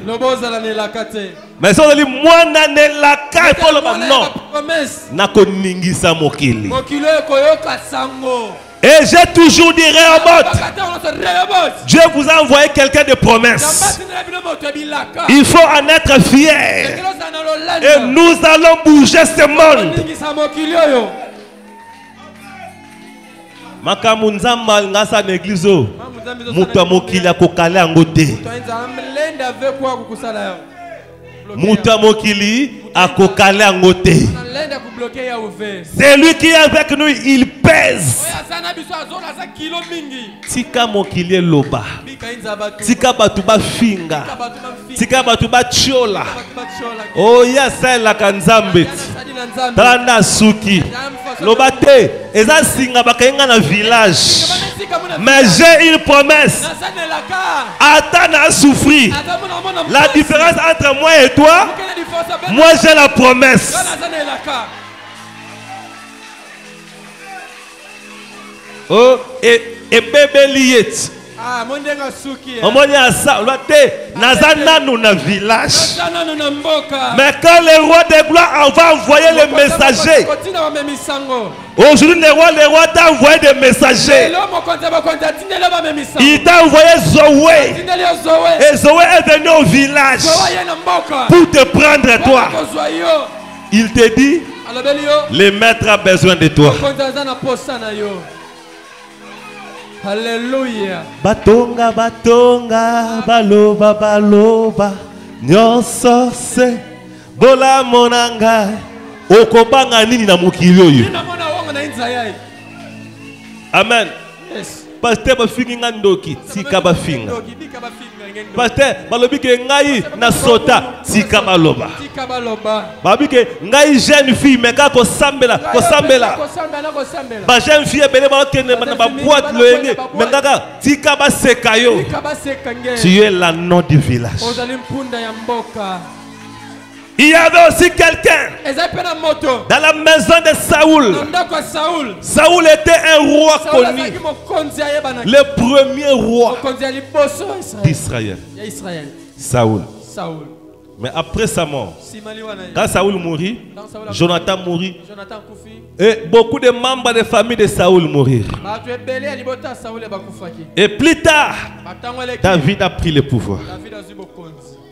Mais si on dit Mwana ne la kate, non. Nako ningisa mokili. Et j'ai toujours dit Rehoboth, Dieu vous a envoyé quelqu'un de promesse. Il faut en être fier. Et nous allons bouger ce monde. Makamunzamba ngasa neglizo. Muta mokili kokale angote. Muta mokili akokale angote. C'est lui qui est avec nous, il pèse. Tika mokili loba. Tika batuba finga. Tika batuba chola. Oh ya la kanzambet. Tanda suki. Loba te. Eza singa bakayenga na village. Mais j'ai une promesse. Attends à souffrir. La différence entre moi et toi, moi j'ai la promesse. Oh, et bébé liet. On m'a dit à ça, nous na village. Mais quand le roi des gloires va envoyer les messagers, aujourd'hui le roi t'a envoyé des messagers. Il t'a envoyé Zoé. Et Zoé est venu au village pour te prendre toi. Il te dit, le maître a besoin de toi. Alléluia. Batonga, batonga, baloba, baloba. Nyonso se bola monanga. Okobanga nini na mokili oyo. Amen. Pasteur bafingi ngandoki, tika bafinga. Pasteur balobi ke ngai na sota, tika baloba. Babi ke ngai jeune fille meka ko sambela. Ba jeune fille bele ba kende na ba boîte loyenge, mengaka tika ba sekayo. Tu es l'anneau du village. Il y avait aussi quelqu'un dans la maison de Saoul. Saoul était un roi connu. Le premier roi d'Israël. Saoul. Mais après sa mort, quand Saoul mourit, Jonathan mourit. Et beaucoup de membres de la famille de Saoul mourirent. Et plus tard, David a pris le pouvoir.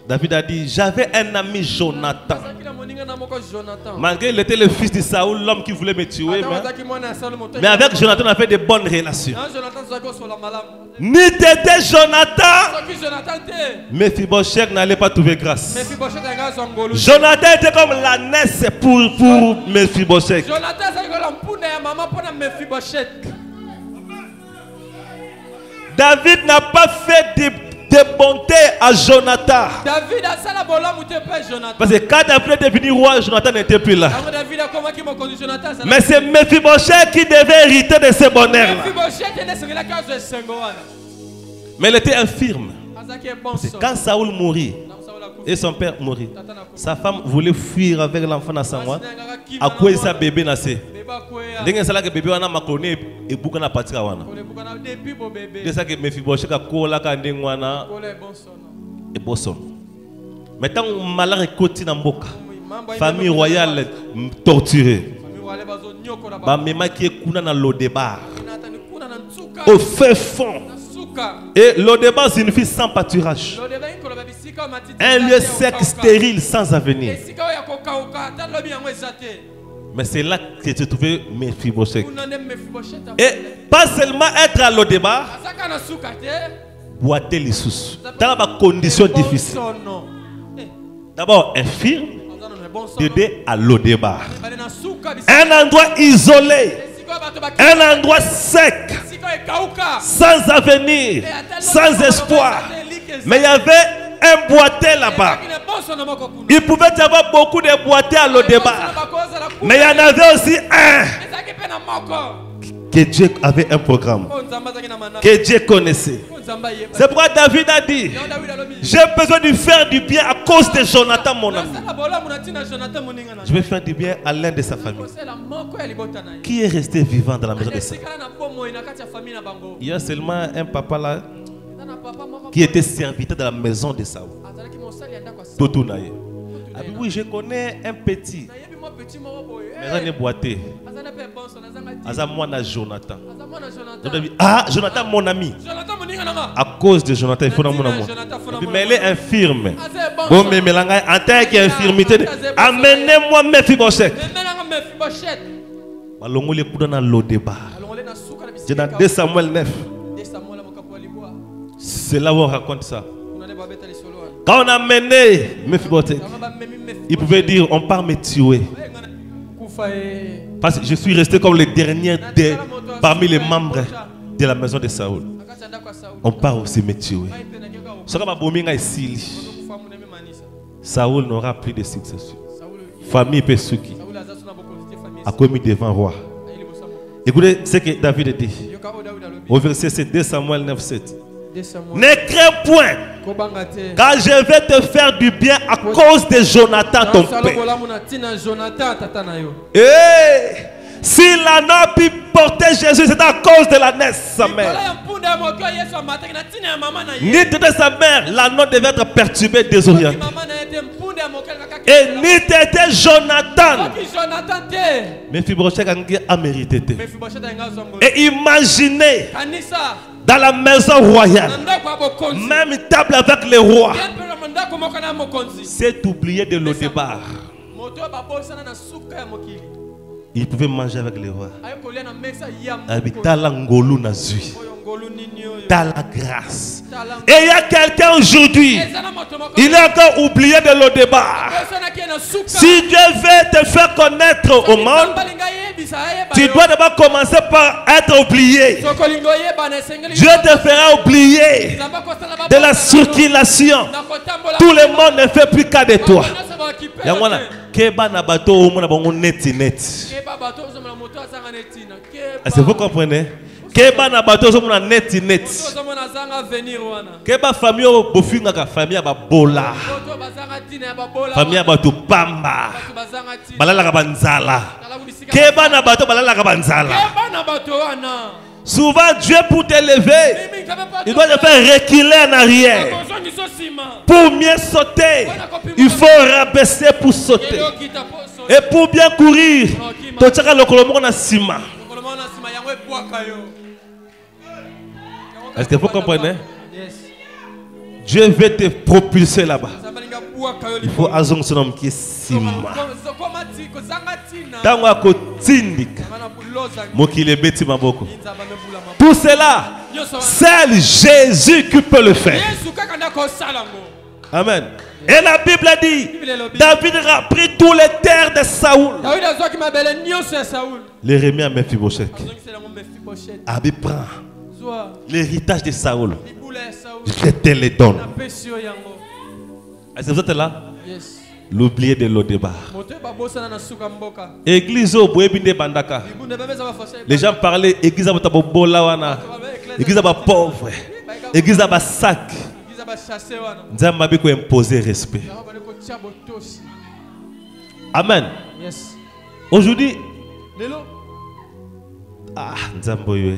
David a dit, j'avais un ami Jonathan. Malgré qu'il était le fils de Saoul, l'homme qui voulait me tuer, mais avec Jonathan, on a fait de bonnes relations. Ni t'étais Jonathan, Mephibosheth n'allait pas trouver grâce. Jonathan était comme la naisse pour Mephibosheth. David n'a pas fait de bonté à Jonathan. Parce que quand David est devenu roi, Jonathan n'était plus là. Mais c'est Mephibosheth qui devait hériter de ce bonheur. Mais il était infirme. Quand Saoul mourit et son père mourit, sa femme voulait fuir avec l'enfant à Samuel. À quoi sa bébé naissait? Dès que bébé a maconé et beaucoup na parti à wana. C'est ça que Mephibosheth a kola kandeng wana et boson. Maintenant malheur est na mboka. Famille royale torturée. Ba mema qui est kuna na Lodebar. Au fait fond. Et Lodebar signifie sans pâturage. Un lieu sec, stérile, sans avenir. Mais c'est là que se trouvait Mephibosheth. Et pas seulement être à Lodebar, boiter les sous. Dans des conditions difficiles. D'abord, infirme, d'aider à Lodebar. Un endroit isolé. Un endroit sec. Sans avenir. Sans espoir. Mais il y avait un boité là-bas. Il pouvait y avoir beaucoup de boités à Lodebar. Mais il y en avait aussi un. Que Dieu avait un programme. Que Dieu connaissait. C'est pourquoi David a dit: j'ai besoin de faire du bien à cause de Jonathan, mon ami. Je vais faire du bien à l'un de sa famille. Qui est resté vivant dans la maison de Saoul? Il y a seulement un papa là qui était serviteur de la maison de Saoul. Totunaye. Oui, je connais un petit. Mais il est boité. Jonathan. Ah, Jonathan, mon ami. À cause de Jonathan, il faut mon amour. Mais elle est infirme. Bon, mais en tant qu'infirmité, amenez-moi Mephibosheth. C'est dans 2 Samuel 9. C'est là où on raconte ça. Quand on a mené Mephibosheth, il pouvait dire: on part me tuer. Parce que je suis resté comme le dernier parmi les membres de la maison de Saoul. On part aussi me tuer. Saoul n'aura plus de succession. Famille Pesuki a commis devant roi. Écoutez ce que David dit. Au verset 7, 2 Samuel 9, 7. Ne crains point, car je vais te faire du bien à cause de Jonathan ton père. Et si l'anneau a pu porter Jésus, c'est à cause de la naissance de sa mère. Ni de sa mère, l'anneau devait être perturbé, désorienté. Et ni t'étais Jonathan. Mephibosheth a mérité. Et imaginez, dans la maison royale, même table avec les rois, c'est oublié de Lodebar. Il pouvait manger avec les rois. T'as la ngolu nazui. T'as la grâce. Et il y a quelqu'un aujourd'hui, il est encore oublié de Lodebar. Si Dieu veut te faire connaître au monde, tu dois d'abord commencer par être oublié. Dieu te fera oublier de la circulation. Tout le monde ne fait plus qu'à de toi. Est-ce que vous comprenez? Keba na bato zo mona net net. Keba famille o bofinga ka famille ba bola. Famille ba to pamba. Balala ka banzala. Keba na bato balala ka banzala. Souvent Dieu pour t'élever, il doit te faire reculer en arrière. Pour mieux sauter, il faut rabaisser pour sauter. Et pour bien courir, tu as le colomo na sima. Est-ce que vous comprenez? Dieu veut te propulser là-bas. Il faut azong sonom qui sima. Tango akotindika. Mokile beti maboko. Tout cela, seul Jésus qui peut le faire. Amen. Et la Bible a dit, David a pris tous les terres de Saoul. Les remis à Mephibosheth. Abi prend l'héritage de Saoul. Je te le donne. Est-ce que vous êtes là? L'oublié de l'Odebar. Église au Bouébinde Bandaka. Les gens parlaient, église à Botabobolawana, église à pauvre, église à sac. Nzamba biko imposer respect. Amen. Aujourd'hui, Nzamboye.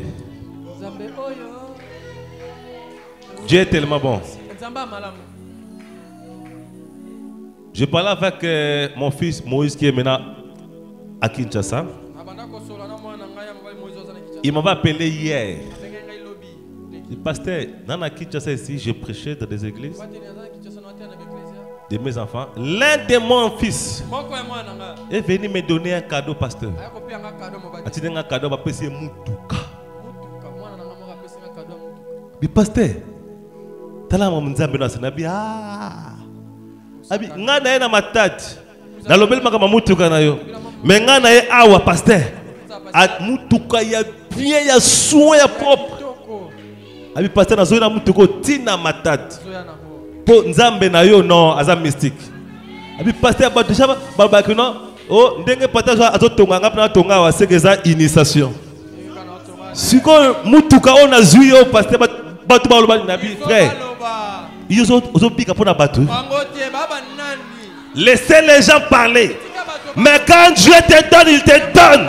Dieu est tellement bon. Je parlais avec mon fils Moïse qui est maintenant à Kinshasa. Il m'avait appelé hier. Pasteur, dans la Kinshasa ici, je prêchais dans des églises de mes enfants. L'un de mon fils est venu me donner un cadeau, pasteur. Il m'a un cadeau, c'est Moutouka. Mais pasteur, tu as la maman de Abi, ngana na matati. Na lobel makama Moutouka na yo. Mais ngana ye awa, pasteur. At Moutouka ya bien, ya soin, ya propre. Abi pasteur na zoina Moutouko tina matati. Po nzambe na yo non aza mystique. Abi pasteur ba déjà ba kino oh ndenge pasteur azotonga ngapna tonga wa sekeza initiation. Siko Moutouka on a zui yo pasteur ba to ba loba na bi frère. Ils ont piqué pour la battre. Laissez les gens parler. Mais quand Dieu te donne, il te donne.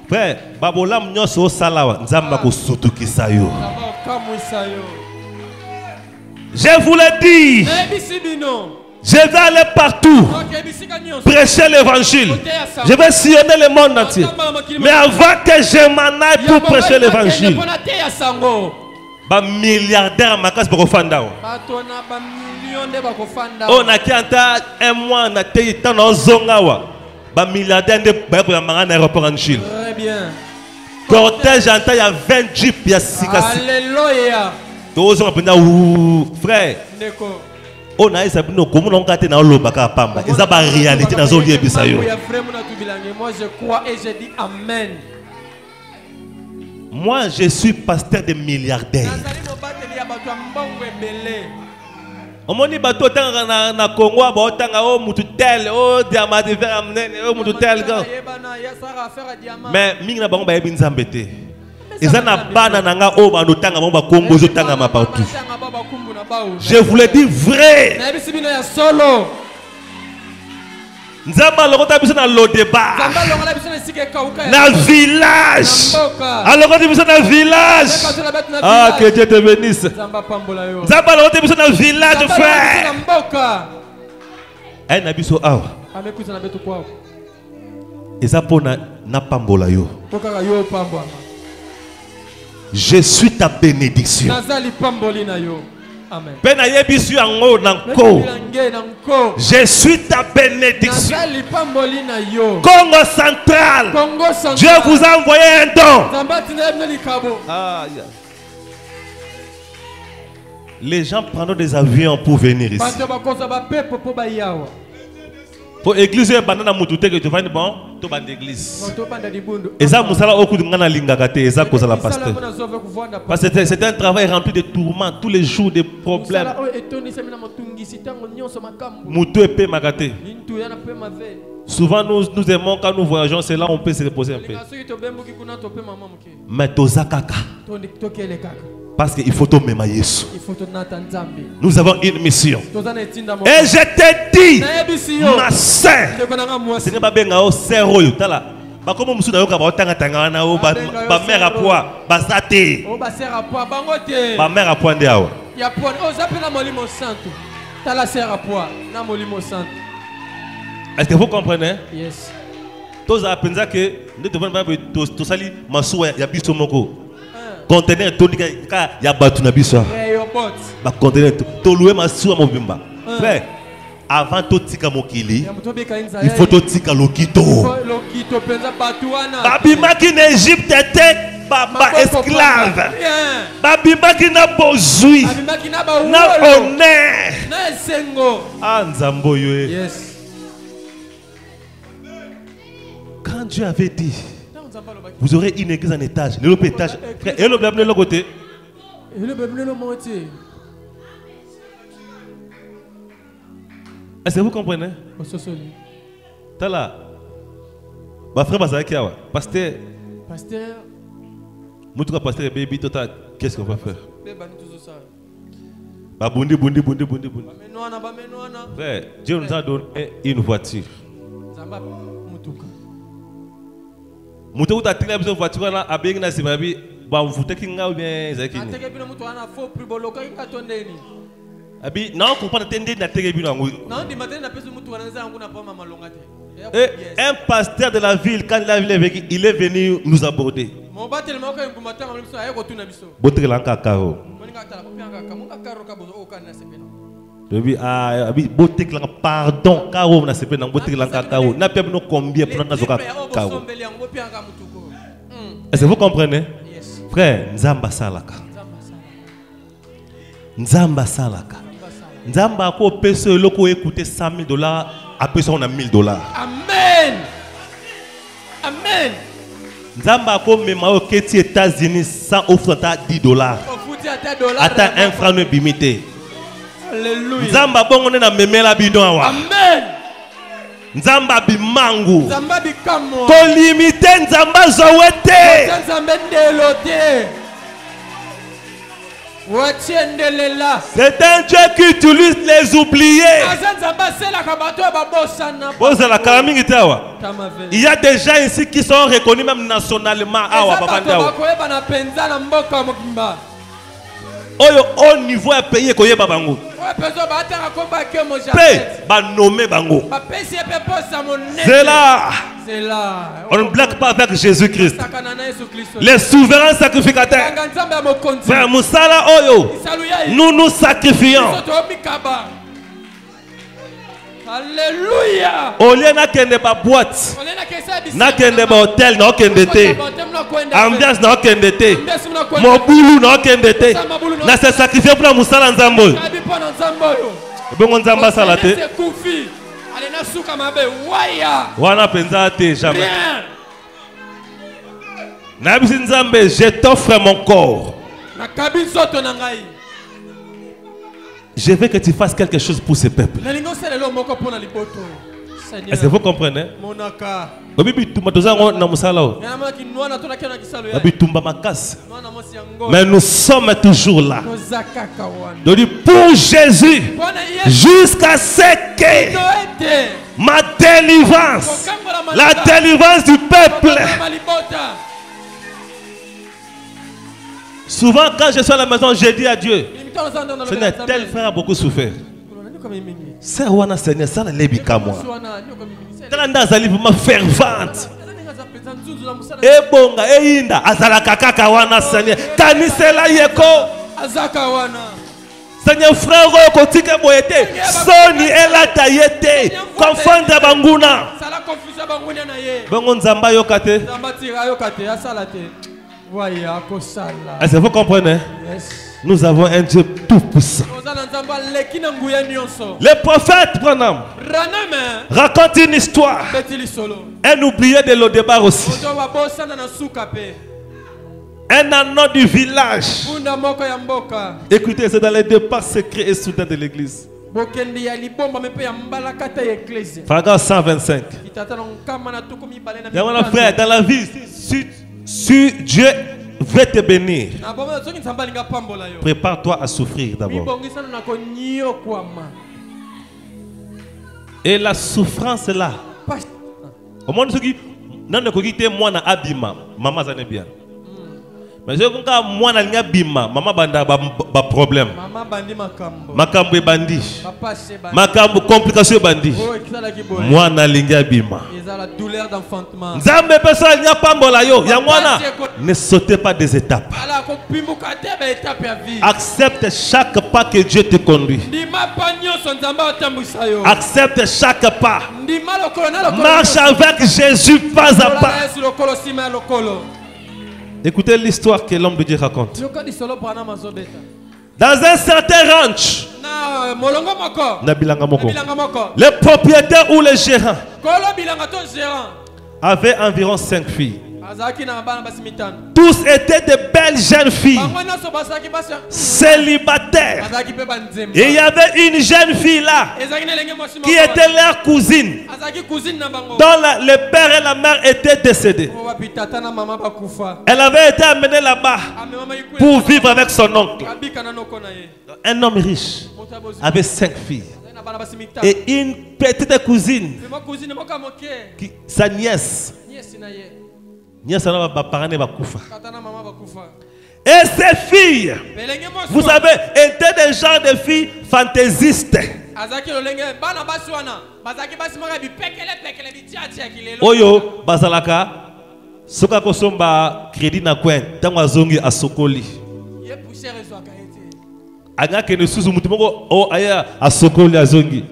Frère, Babolam nyoso salawa nzamba ko sotuki sayo. Je vous le dis. Je vais aller partout, prêcher l'évangile. Je vais sillonner le monde entier. Mais avant que je m'en aille pour prêcher l'évangile, ba milliardaire ma casse pour fanda. On a qui anta un mois na te tan zongawa. Ba milliardaire de ba ko manga na aéroport en Chine. Très bien. Cortège anta ya 20 jeeps ya sikasi. Alléluia. Tous on penda frère. On a essayé de comment on gâte dans le baka pamba. Et ça va réalité dans le lieu bisayo. Moi je crois et je dis amen. Moi je suis pasteur de milliardaires. On m'a dit bateau tanga na Congo ba tanga o mutu tel o diamant de verre amnene o mutu tel gars. Mais mingi na bango ba yebi nzambete. Ils ont banana o ba no tanga ba Congo zo tanga ma partout. Je vous le dis vrai. Nzamba lokota biso na Lodeba. Na village. Alors on biso na village. Ah que Dieu te bénisse. Nzamba lokota biso na village frère. Eh na biso awa. Eza pona na pambola yo. Je suis ta bénédiction. Amen. Je suis ta bénédiction. Congo central. Dieu vous a envoyé un don. Ah, yeah. Les gens prennent des avions pour venir ici. Pour l'église, il y a des gens bon, tu vas l'église. Et ça, musala oku ngana lingakate, et ça cause la pasteur. Parce que c'était un travail rempli de tourments, tous les jours des problèmes. Moutou épée magate. Souvent nous aimons quand nous voyageons, c'est là où on peut se reposer un peu. Mais tozakaka. Parce qu'il faut tomber Yesu. Nous avons une mission. Et je te dis, ma sœur, ce n'est pas bien au cerveau. Ba comme musu na yoka ba otanga tanga na o ba mère à poids basate o ba sœur à poids bangote ba mère à poids ndeawa ya poids o zapela molimo santo tala sœur à poids na molimo santo. Est-ce que vous comprenez? Yes. Tous a pensa que nous devons pas to sali masuwa ya biso moko. conteneur tonika ya batu na biso. Ba conteneur to louer masuwa mobimba. Frère, avant to tika mokili, il faut to tika lokito. Babima qui en Égypte était baba esclave. Babima qui n'a bozui. Na honneur. Ah nzambo yoe. Yes. Quand Dieu avait dit, vous aurez une église en étage. Le étage. Et le blabla de côté. Est-ce que vous comprenez? T'as là. Ma frère Bazaki, pasteur. Pasteur. Moutou pasteur baby, tota, qu'est-ce qu'on va faire? Babundi. Frère, Dieu nous a donné une voiture. Moutou a tiré une voiture là, à bien na simabi, ba mfute kinga ou bien zakini. Abi, non, comprend attendre na tiré bien ngou. Non, di matin na peso moutou anaza nguna pa mama longate. Et un pasteur de la ville, quand il est venu nous aborder. Botre lanka karo. Pardon, karo na sepe na botre lanka karo. Na pia no combien pour na zoka karo. Est-ce que vous comprenez? Frère, nzamba salaka. Nzamba salaka. Nzamba ko peso loko écouter $100,000. Après ça, on a $1,000. Amen. Amen. Nzamba ko mema aux États-Unis sans offre $10. Attends un franc ne bimité. Alléluia. Nzamba bon on est na memela bidon awa. Amen. Nzamba bimangu. Nzamba bikamo. Ko limité nzamba zawete. Nzamba ndelote. C'est un Dieu qui utilise les oubliés. Il y a des gens ici qui sont reconnus même nationalement. Au niveau à payer koye babango. Ba nommé bango. C'est là. On ne blague pas avec Jésus-Christ. Les souverains sacrificateurs. Frère Moussala Oyo. Nous nous sacrifions. Alléluia. Au lieu n'a qu'un pas boîte. N'a qu'un pas hôtel, n'a qu'un d'été. Ambiance n'a qu'un d'été. Mon boulot n'a qu'un d'été. N'a se sacrifié pour Moussala Nzambo. Bon Nzamba salate. Wana penza te jamais. Nabisi Nzambe, je t'offre mon corps. Je veux que tu fasses quelque chose pour ce peuple. Est-ce que vous comprenez? Mais nous sommes toujours là. Pour Jésus, jusqu'à ce que ma délivrance, la délivrance du peuple. Souvent, quand je suis à la maison, je dis à Dieu, Seigneur, tel frère a beaucoup souffert. Seigneur, wana Seigneur, ça ne l'est pas moi. Talanda zali vraiment fervente. E bonga, e inda, azala kaka wana Seigneur. Kanisela yeko. Azaka wana. Seigneur frère, kotika boyete. Soni ela tayete. Confondre banguna. Sala confusion banguna na ye. Bongo nzamba yokate. Nzamba tira yokate, asalate. Est-ce que vous comprenez? Yes. Nous avons un Dieu tout puissant. Les prophètes racontent une histoire. Un oublié de l'Odébar aussi. Un anneau du village. Écoutez, c'est dans les départs secrets et soudains de l'église. Paragraphe 125. Frère, dans la vie, si Dieu veut te bénir, prépare-toi à souffrir d'abord. Et la souffrance là, au monde qui n'a pas moi na abima, maman ça n'est bien. Mais je comprends moi na linga bima maman banda ba problème. Maman bandi makambo. Makambo e bandi. Papa chez bandi. Makambo complication e bandi. Moi na linga bima. Ils ont la douleur d'enfantement. Nzambe pesa linga pambola yo. Ya mwana ne sautez pas des étapes. Ala ko pimbuka te ba étape ya vie. Accepte chaque pas que Dieu te conduit. Ndima panyo son nzamba otambwisa yo. Accepte chaque pas. Ndima lokolo na lokolo. Marche avec Jésus pas à pas. Lokolo sima lokolo. Écoutez l'histoire que l'homme de Dieu raconte. Dans un certain ranch, le propriétaire ou le gérant avait environ 5 filles. Tous étaient de belles jeunes filles, célibataires. Et il y avait une jeune fille là qui était leur cousine, dont le père et la mère étaient décédés. Elle avait été amenée là-bas pour vivre avec son oncle. Un homme riche avait 5 filles et une petite cousine, sa nièce. Et ces filles, vous savez, étaient des genres de filles fantaisistes. Oyo, bazalaka, soka kosomba crédit na kwen, tango azongi asokoli. Anga kene suzu mutumoko o aya asokoli azongi.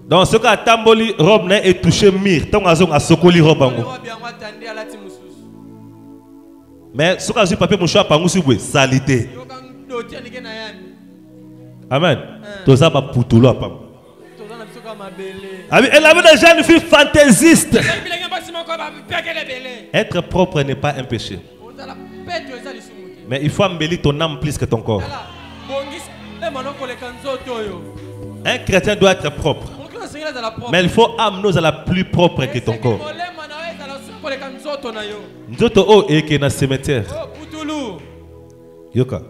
Donc ce qu'a tamboli robe n'a est touché mire tant azong a sokoli robe ango. Mais ce qu'a eu papier mouchoir pangu subwe salité. Amen. Tout ça va poutulo apam. Elle avait des jeunes filles fantaisistes. Être propre n'est pas un péché. Mais il faut embellir ton âme plus que ton corps. Un chrétien doit être propre. Mais il faut amener à la plus propre que ton corps. Nzoto et qui est dans le cimetière. Yoka.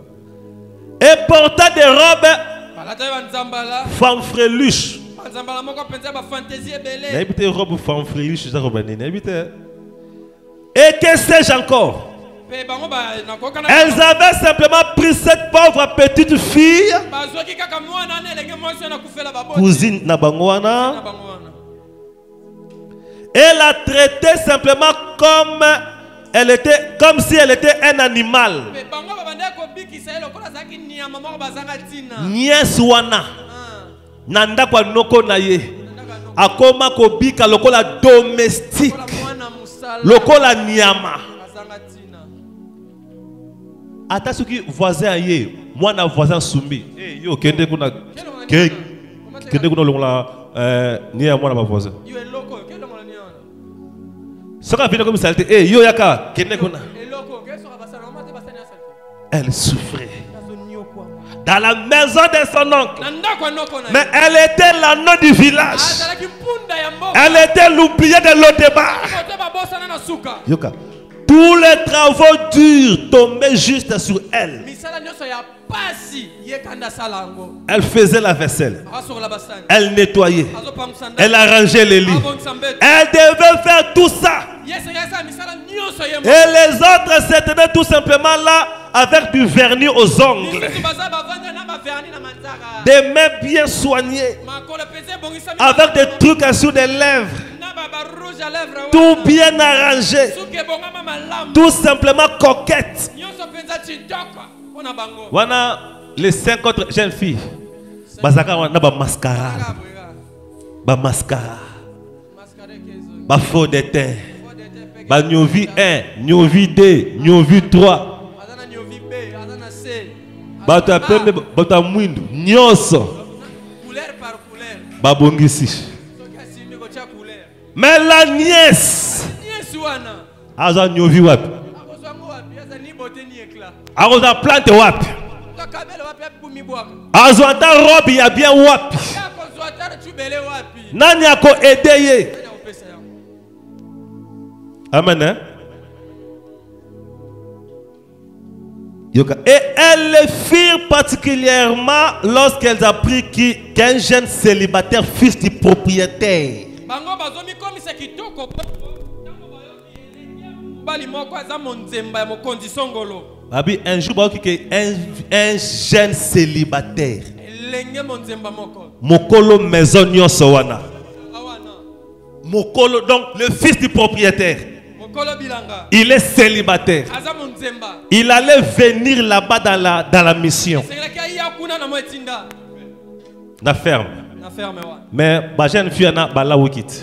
Et portant des robes fanfreluches. Et que sais-je encore? Elles avaient simplement pris cette pauvre petite fille, cousine Nabangwana, et la traitaient simplement comme elle était, comme si elle était un animal. Nieswana, nanda kwa noko naye, akoma kobika lokola domestique, lokola nyama. Ata soki voisin ye, moi na voisin soumis. Eh yo kende kuna longola ni à moi na voisin. Soka vient comme saleté. Eh yo yaka kende kuna. Elle souffrait dans la maison de son oncle. Mais elle était l'anneau du village. Elle était l'oubliée de l'Odeba. Yoka. Tous les travaux durs tombaient juste sur elle. Elle faisait la vaisselle. Elle nettoyait. Elle arrangeait les lits. Elle devait faire tout ça. Et les autres s'étaient tout simplement là avec du vernis aux ongles. Des mains bien soignées. Avec des trucs sur des lèvres. Tout bien arrangé. Tout simplement coquette. Voilà les 5 autres jeunes filles. Bazaka wana ba mascara. Ba mascara. Ba faux de teint. Ba nyovi 1, nyovi 2, nyovi 3. Ba ta pembe ba ta mwindu nyoso. Ba bongisi. Mais la nièce aza nyovi wapi? Aza plante wapi? Aza ta robe ya bien wapi? Nani ako aider? Amen. Hein? Et elles le firent particulièrement lorsqu'elles apprirent qu'un jeune célibataire, fils du propriétaire, Babi, un jour, un jeune célibataire. Mokolo maison nyosowana. Mokolo, donc le fils du propriétaire. Il est célibataire. Il allait venir là-bas dans la mission. La ferme. Mais ma jeune fille a balawukit.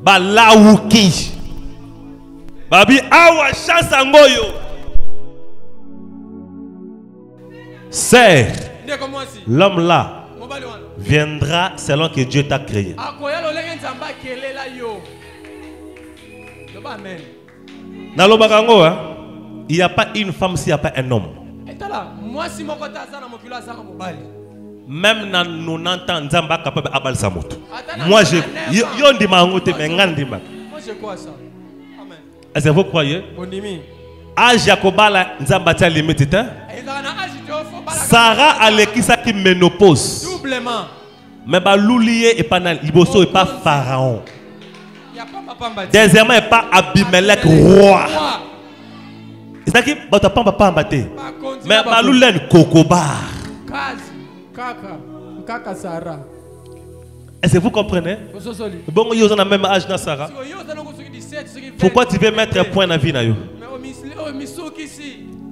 Balawuki. Babi awa chance angoyo. C'est l'homme là viendra selon que Dieu t'a créé. Dans le bagango, il n'y a pas une femme s'il n'y a pas un homme. Même dans 90 ans, Nzamba capable abal samoto. Moi je yondi mangote mais ngandi ma. Moi je crois ça. Amen. Est-ce que vous croyez? Âge Jacobala Nzamba tia limite hein? Sarah alekisa qui ménopause. Doublement. Mais ba loulié et pas liboso et pas pharaon. Deuxièmement, et pas Abimelech roi. C'est-à-dire que tu n'as pas pambaté. Mais Baloulen Kokobar. Est-ce que vous comprenez? Bon, vous avez le même âge que Sarah. Pourquoi tu veux mettre un point dans la vie?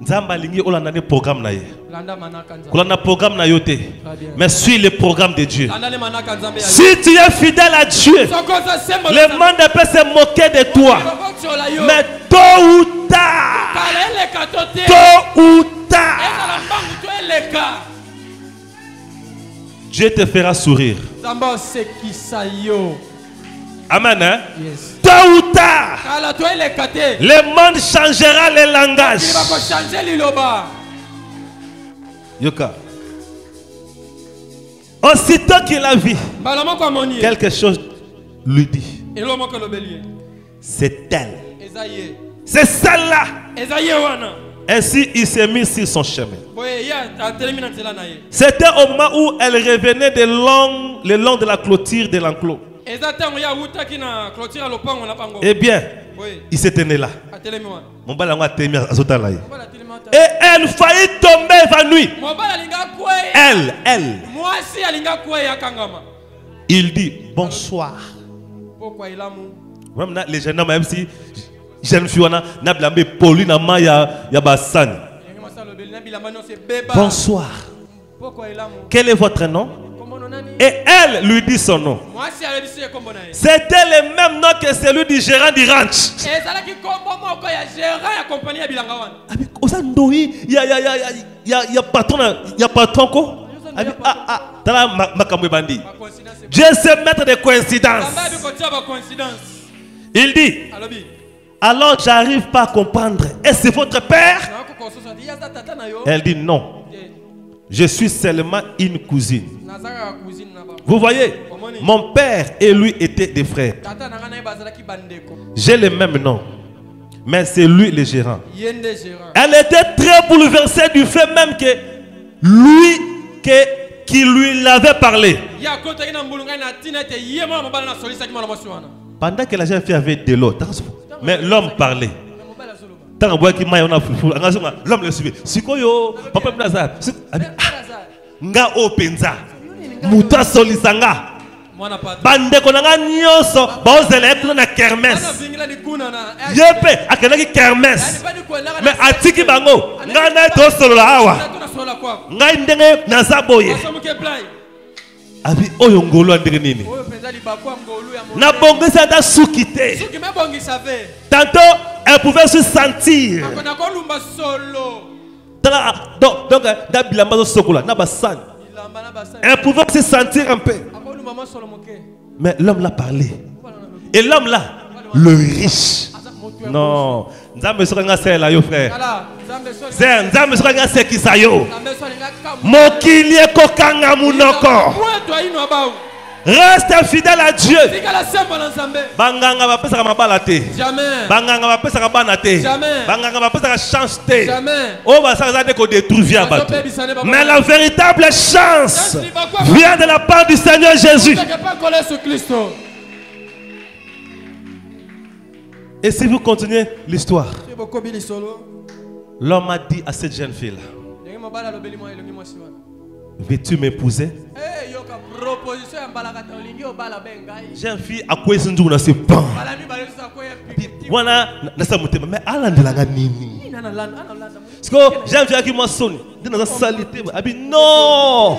Nzamba lingi olanda ne programme na ye. Olanda programme na yote. Mais suis le programme de Dieu. Si tu es fidèle à Dieu, le monde peut se moquer de toi. Mais tôt ou tard, Dieu te fera sourire. Amen. Hein? Yes. Tôt ou tard, le monde changera les langages. Yoka. Aussitôt qu'il a vu, quelque chose lui dit. C'est elle. C'est celle-là. Ainsi, il s'est mis sur son chemin. C'était au moment où elle revenait le long de la clôture de l'enclos. Eh bien, il s'était né là. Et elle faillit tomber évanouie. Elle. Il dit bonsoir. Même les jeunes hommes, même si jeune fille, n'a pas poli na ma ya basan. Bonsoir. Quel est votre nom? Et elle lui dit son nom. C'était le même nom que celui du gérant du ranch. Il y a patron quoi? Dieu sait mettre des coïncidences. Il dit, alors j'arrive pas à comprendre. Est-ce que c'est votre père? Elle dit non. Je suis seulement une cousine. Vous voyez, mon père et lui étaient des frères. J'ai le même nom, mais c'est lui le gérant. Elle était très bouleversée du fait même que lui qui lui l'avait parlé. Pendant que la jeune fille avait de l'eau, mais l'homme parlait. L'homme le suivait. Sikoyo, papa Blaza. Nga openza. Muta solisanga. Bande konanga nyoso. Baozele eklo na kermesse. Yepe akenaki kermesse. Mais atiki bango. Nga na to solo awa. Nga ndenge nazaboye. Abi oyo ngolo andenge nini. Na bongisa da sukite. Tantôt elle pouvait se sentir. Donc elle pouvait se sentir un peu. Mais l'homme l'a parlé. Et l'homme là, le riche. Non. Nzambe soka c'est là yo frère. Nzambe soka c'est qui ça yo. Mokili kokanga munoko. Reste fidèle à Dieu. Banganga va passer à ma balate. Jamais. Banganga va passer à banate. Jamais. Banganga va passer à chanter. Jamais. On va s'arrêter qu'on détruit via bateau. Mais la véritable chance vient de la part du Seigneur Jésus. Et si vous continuez l'histoire, l'homme a dit à cette jeune fille-là, veux-tu m'épouser? Jeune fille, à quoi est-ce que tu sais pas? Voilà, mais parce que jeune fille qui m'a sonné, dans la saleté, non,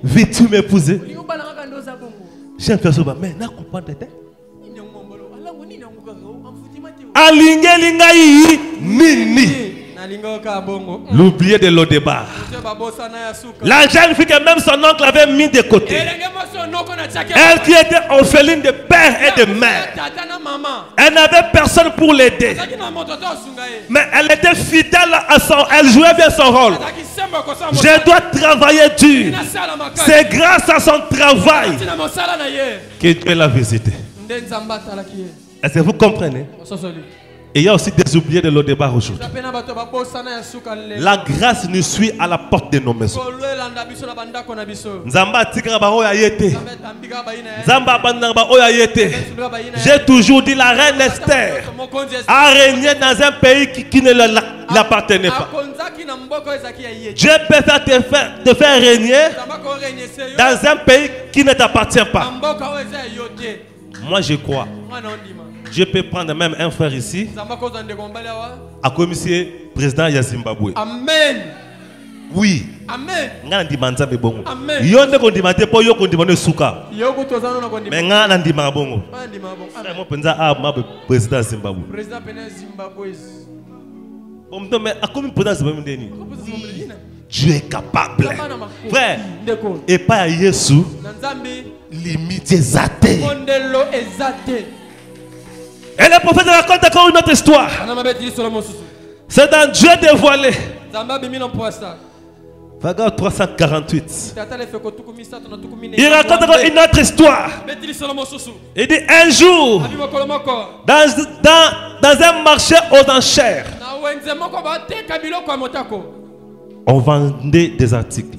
veux-tu m'épouser? Jeune fille, mais n'a comprendre. Alingelingai nini. L'oublier de l'Odébar. La jeune fille que même son oncle avait mis de côté. Elle qui était orpheline de père et de mère. Elle n'avait personne pour l'aider. Mais elle était fidèle à son... Elle jouait bien son rôle. Je dois travailler dur. C'est grâce à son travail que Dieu l'a visité. Est-ce que vous comprenez? Et il y a aussi des oubliés de l'Odébar aujourd'hui. La grâce nous suit à la porte de nos maisons. J'ai toujours dit la reine Esther a régné dans un pays qui ne l'appartenait pas. Dieu peut te faire régner dans un pays qui ne t'appartient pas. Moi je crois. Je peux prendre même un frère ici, à commissaire président ya Zimbabwe. Amen. Oui. Amen. Amen. Yonde ko ndimate po yo ko ndimane suka. Mais ngana ndima bongo. Moi penza a ma président Zimbabwe. Président pena Zimbabwe. Bon mais a comme président Zimbabwe ndeni. Dieu est capable. Frère, et pas à Yesu. Limite zate. Et le prophète raconte encore une autre histoire. C'est dans Dieu dévoilé. Regarde 348. Il raconte encore une autre histoire. Il dit un jour, dans un marché aux enchères, on vendait des articles.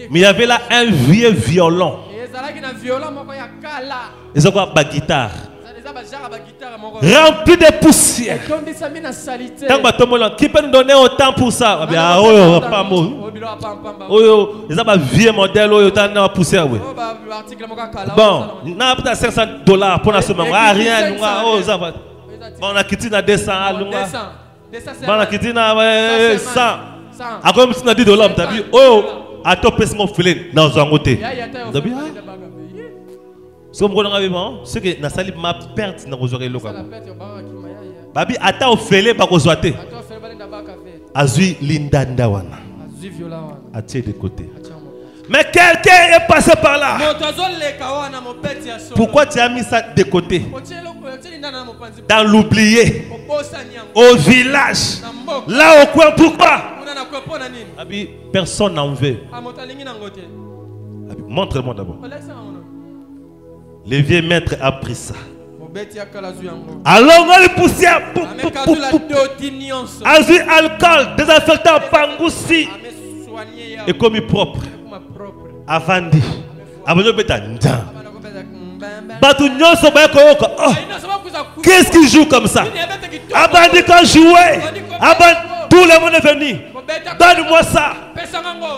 Mais il y avait là un vieux violon. Ils ont quoi? Ba guitare. Rempli de poussière. Qui peut nous donner autant pour ça? Ils ont un vieux modèle. Ils ont poussière. Bon, on a peut-être $500 pour la semaine. Rien. On a quitté à 200. On a quitté à 100. À comme si on a $10. Tu as vu? Oh! À toi, mon filet dans un côté. Ce que na sali ma perte na kozore loka. Babi ata ofele ba kozwate. Azui lindanda wana. Atie de côté. Mais quelqu'un est passé par là. Pourquoi tu as mis ça de côté? Dans l'oublié. Au village. Là au coin, pourquoi? Abi, personne n'en veut. Montre-moi d'abord. Le vieux maître a pris ça. Alors on le poussière. Azui alcool, désinfectant pangoussi. Et comme il propre. Avandi. Abonyo beta nda. Batu nyonso ba ko. Qu'est-ce qui joue comme ça? Abandi quand jouer. Abandi tout le monde est venu. Donne-moi ça.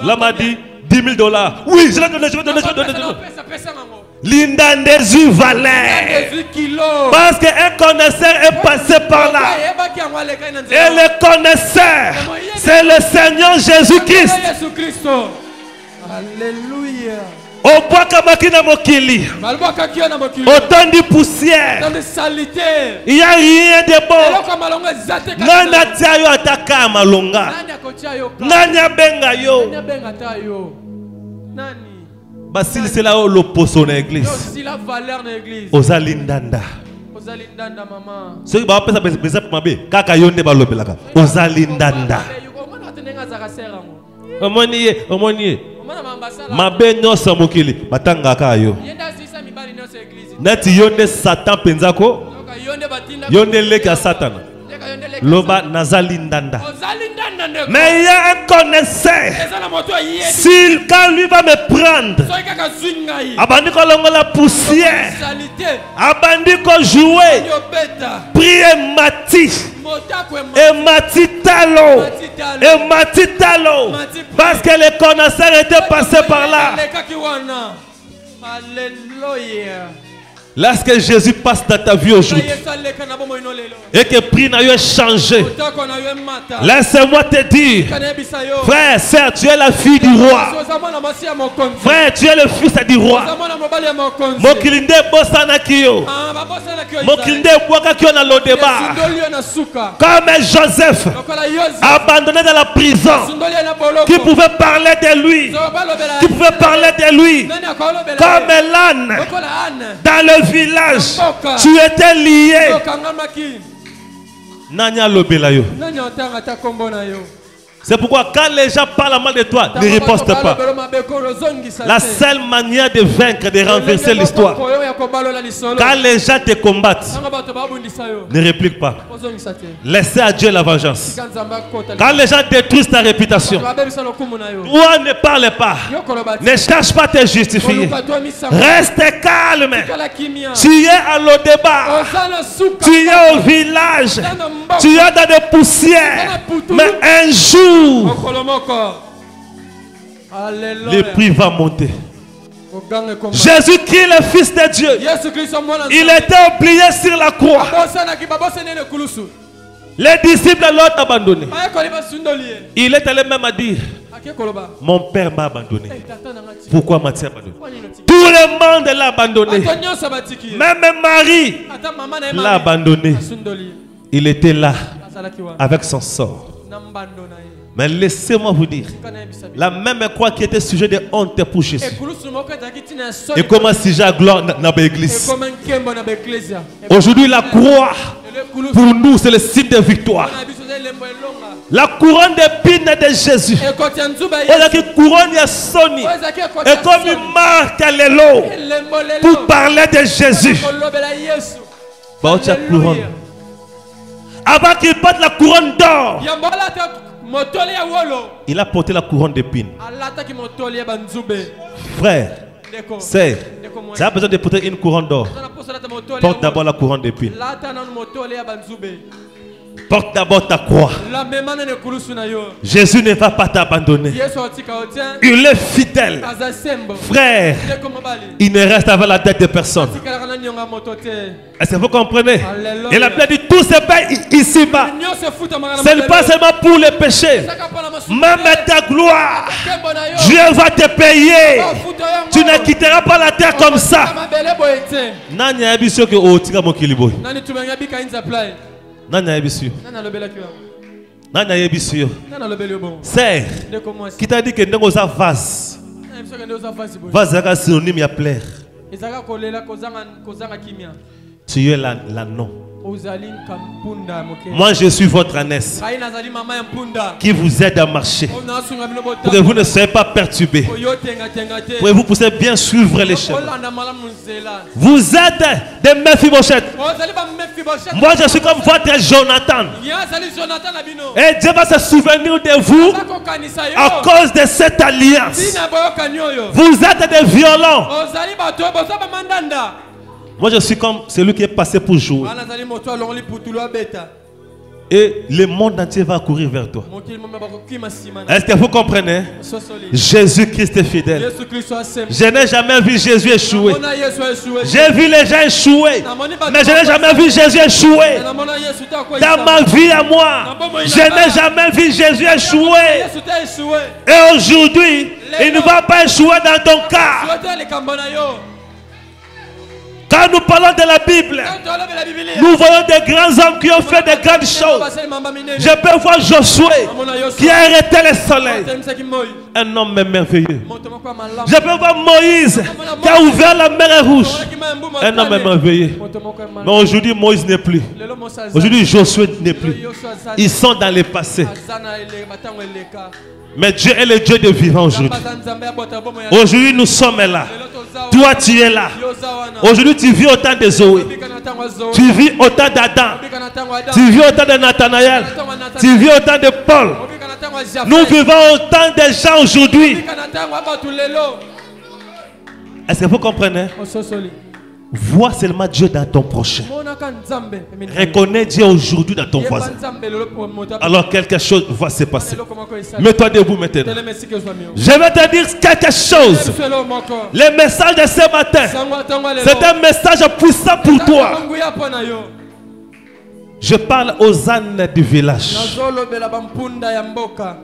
L'homme a dit $10,000. Oui, je vais donner. L'Indandezu valait. Parce qu'un connaisseur est passé par là. Et le connaisseur, c'est le Seigneur Jésus-Christ. Alléluia. Au bois kamakina mokili. Autant de poussière. Il n'y a rien de bon. Nana tiayo ataka malonga. Nanya benga yo. Basil c'est là où l'opposition à l'église. Ozalindanda. Ozalindanda maman. Ce qui va passer par exemple mabe. Kaka yonde balobelaka. Ozalindanda. Omoniye. Mabe nyonso mokili batanga kayo. Nati yonde Satan penzako. Yonde leka Satan. Loba Nazali Ndanda. ozali ndanda ndeko. Mais il y a un connaisseur. Eza na moto ayebi. S'il, quand lui va me prendre, Soki kaka zwi ngai. abandi kolongo la poussière, Salite. abandi ko jouer, Yo beta. prier Mati, Motako et Mati Talo, et Mati Talo, parce que les connaisseurs étaient passés par là. Lekaki wana. Alléluia. Lorsque Jésus passe dans ta vie aujourd'hui et que prix n'a eu changé, laisse-moi te dire, frère, sœur, tu es la fille du roi. Frère, tu es le fils du roi. Mokilinde bosana kiyo. Mokilinde boaka kiyo na lodeba. Comme Joseph, abandonné dans la prison, qui pouvait parler de lui, qui pouvait parler de lui, comme l'âne dans le village, tu étais lié. Nanya lobelayo. C'est pourquoi quand les gens parlent mal de toi, ne riposte pas. La seule manière de vaincre, de renverser l'histoire, quand les gens te combattent, ne réplique pas. Laissez à Dieu la vengeance. Quand les gens détruisent ta réputation, toi ne parle pas. Ne cherche pas à te justifier. Reste calme. Tu es à l'Odeba. Tu es au village. Tu es dans des poussières. Mais un jour, le prix va monter. Jésus qui est le Fils de Dieu, il était oublié sur la croix. Les disciples l'ont abandonné. Il est allé même à dire, mon père m'a abandonné. Pourquoi m'a-t-il abandonné? Tout le monde l'a abandonné. Même Marie l'a abandonné. Il était là avec son sort. Mais laissez-moi vous dire, la même croix qui était sujet de honte pour Jésus. Et comment si j'ai la gloire dans l'église. Aujourd'hui, la croix, pour nous, c'est le signe de victoire. La couronne d'épines de Jésus. La couronne de Sony. Et comme une marque à l'élo pour parler de Jésus. Couronne. Avant qu'il porte la couronne d'or, il a porté la couronne d'épines. Frère, sœur, tu as besoin de porter une couronne d'or. Porte d'abord la couronne d'épines. Porte d'abord ta croix. Jésus ne va pas t'abandonner. Il est fidèle. Frère, il ne reste avec la tête de personne. Est-ce que vous comprenez? Il a bien dit tout se paye ici-bas. Ce n'est pas seulement pour les péchés. Même ta gloire, Dieu va te payer. Tu ne quitteras pas la terre comme ça. C'est qui t'a dit que nous avons un vase. Vase est synonyme à plaire. Tu es la non. Moi je suis votre ânesse qui vous aide à marcher pour que vous ne soyez pas perturbés, pour que vous puissiez bien suivre les chemins. Vous êtes des Mephibosheth. Moi je suis comme votre Jonathan. Et Dieu va se souvenir de vous à cause de cette alliance. Vous êtes des violents. Moi je suis comme celui qui est passé pour jouer. Et le monde entier va courir vers toi. Est-ce que vous comprenez? Jésus-Christ est fidèle. Je n'ai jamais vu Jésus échouer. J'ai vu les gens échouer, mais je n'ai jamais vu Jésus échouer. Dans ma vie à moi, je n'ai jamais vu Jésus échouer. Et aujourd'hui, il ne va pas échouer dans ton cas. Quand nous parlons de la Bible, nous voyons des grands hommes qui ont fait de grandes choses. Je peux voir Josué qui a arrêté le soleil. Un homme merveilleux. Je peux voir Moïse qui a ouvert la mer Rouge. Un homme merveilleux. Mais aujourd'hui, Moïse n'est plus. Aujourd'hui, Josué n'est plus. Ils sont dans le passé. Mais Dieu est le Dieu de vivant aujourd'hui. Aujourd'hui, nous sommes là. Toi, tu es là. Aujourd'hui, tu vis au temps de Zoé. Tu vis au temps d'Adam. Tu vis au temps de Nathanaël. Tu vis au temps de Paul. Nous vivons au temps des gens aujourd'hui. Est-ce que vous comprenez? Vois seulement Dieu dans ton prochain. Reconnais Dieu aujourd'hui dans ton voisin. Alors quelque chose va se passer. Mets-toi debout maintenant. Je vais te dire quelque chose. Le message de ce matin, c'est un message puissant pour toi. Je parle aux ânes du village.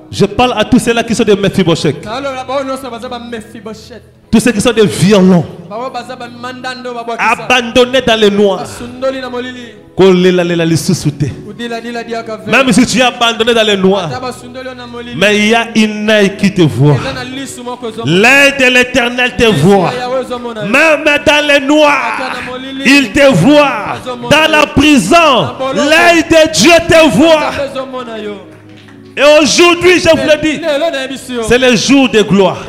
Je parle à tous ceux-là qui sont des Mephibosheth. Tous ceux qui sont des violents, abandonnés dans les noirs. Même si tu es abandonné dans les noirs, mais il y a une œil qui te voit. L'œil de l'Éternel te voit. Même dans les noirs, il te voit. Dans la prison, l'œil de Dieu te voit. Et aujourd'hui, je vous le dis, c'est le jour de gloire.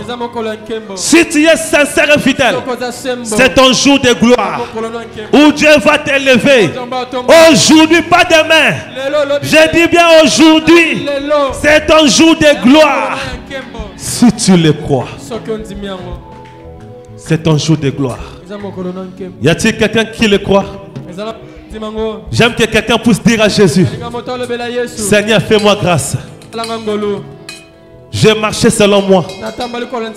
Si tu es sincère et fidèle, c'est ton jour de gloire où Dieu va t'élever. Aujourd'hui, pas demain. Je dis bien aujourd'hui, c'est ton jour de gloire. Si tu le crois, c'est ton jour de gloire. Y a-t-il quelqu'un qui le croit? J'aime que quelqu'un puisse dire à Jésus, Seigneur, fais-moi grâce. J'ai marché selon moi.